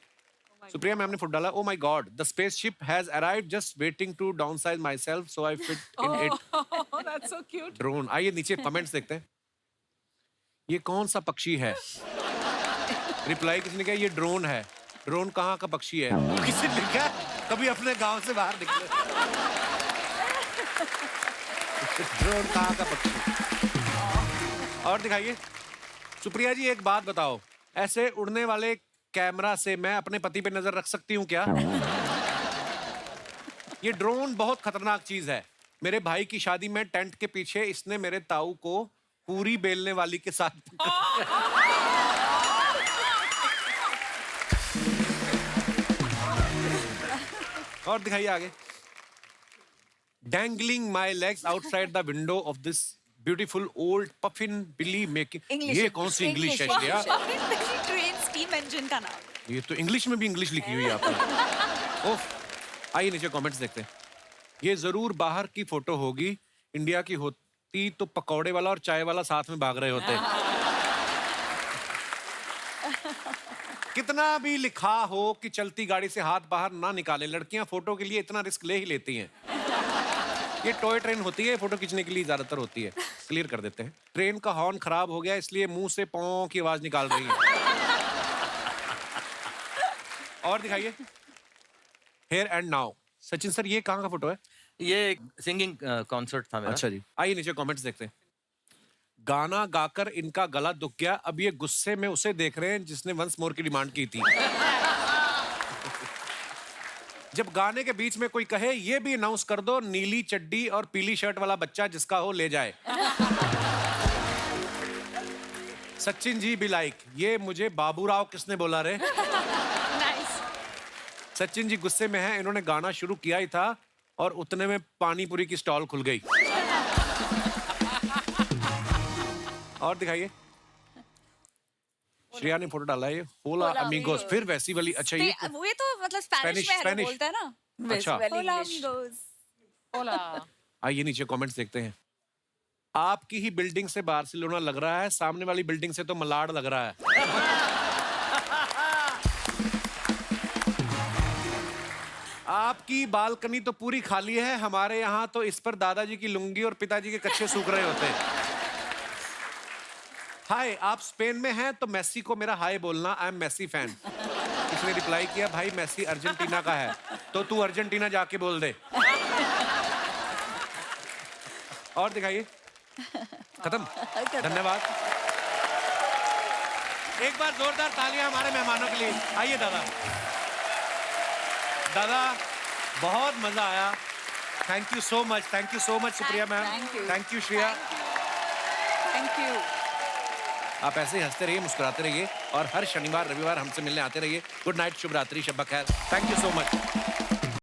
सुप्रिया मैम ने फोटो डाला, oh my God the spaceship has arrived, just waiting to downsize myself so I fit in it. Oh, that's so cute. Drone. आइए नीचे कमेंट्स देखते हैं। ये कौन सा पक्षी है? रिप्लाई किसने किया, ये ड्रोन है। ड्रोन कहाँ का पक्षी है? किसी ने लिखा, कभी अपने गांव से बाहर निकले। ड्रोन कहाँ का पक्षी? और दिखाइए, सुप्रिया जी एक बात बताओ, ऐसे उड़ने वाले कैमरा से मैं अपने पति पे नजर रख सकती हूँ क्या? ये ड्रोन बहुत खतरनाक चीज है। मेरे भाई की शादी में टेंट के पीछे इसने मेरे ताऊ को पूरी बेलने वाली के साथ और दिखाइए आगे, dangling my legs outside the window of this beautiful old Puffin Billy making. ये कौन सी इंग्लिश है श्रेया? ट्रेन स्टीम इंजन का नाम। ये तो इंग्लिश में भी इंग्लिश लिखी हुई है आपने। ओफ। आइए नीचे कमेंट्स देखते हैं। ये जरूर बाहर की फोटो होगी, इंडिया की होती तो पकौड़े वाला और चाय वाला साथ में भाग रहे होते। कितना भी लिखा हो कि चलती गाड़ी से हाथ बाहर ना निकालें, लड़कियां फोटो के लिए इतना रिस्क ले ही लेती हैं। ये टॉय ट्रेन होती है, फोटो खींचने के लिए ज्यादातर होती है। क्लियर कर देते हैं। ट्रेन का हॉर्न खराब हो गया इसलिए मुंह से पौ की आवाज निकाल रही है। और दिखाइए, here and now. Sachin sir ये कहाँ का फोटो है? ये सिंगिंग कॉन्सर्ट था मेरा। अच्छा जी। आइए नीचे कमेंट्स देखते हैं। गाना गाकर इनका गला दुख गया, अब ये गुस्से में उसे देख रहे हैं जिसने वंस मोर की डिमांड की थी। जब गाने के बीच में कोई कहे ये भी अनाउंस कर दो, नीली चड्डी और पीली शर्ट वाला बच्चा जिसका हो ले जाए। सचिन जी भी लाइक, ये मुझे बाबूराव किसने बोला रे? सचिन जी गुस्से में हैं, इन्होंने गाना शुरू किया ही था और उतने में पानी पूरी की स्टॉल खुल गई। और दिखाइए, श्रेया ने फोटो डाला है, होला अमीगोस, फिर वैसी वाली। अच्छा ये वो ये तो मतलब स्पेनिश में स्पेनिश बोलता है ना। अच्छा। होला अमीगोस। Hola. आइए नीचे कमेंट्स देखते हैं। आपकी ही बिल्डिंग से बार्सिलोना लग रहा है, सामने वाली बिल्डिंग से तो मलाड लग रहा है। आपकी बालकनी तो पूरी खाली है, हमारे यहाँ तो इस पर दादाजी की लुंगी और पिताजी के कच्चे सूख रहे होते हैं। हाय, आप स्पेन में हैं तो मेसी को मेरा हाय बोलना, आई एम मेसी फैन। किसने रिप्लाई किया, भाई मेसी अर्जेंटीना का है तो तू अर्जेंटीना जाके बोल दे। और दिखाइए, खत्म। धन्यवाद। एक बार जोरदार तालियां हमारे मेहमानों के लिए। आइए दादा। दादा बहुत मजा आया। Thank you so much, thank you so much Supriya ma'am, thank you Shreya, thank you. आप ऐसे ही हंसते रहिए, मुस्कुराते रहिए और हर शनिवार रविवार हमसे मिलने आते रहिए। गुड नाइट, शुभ रात्रि, शब बखैर। Thank you so much.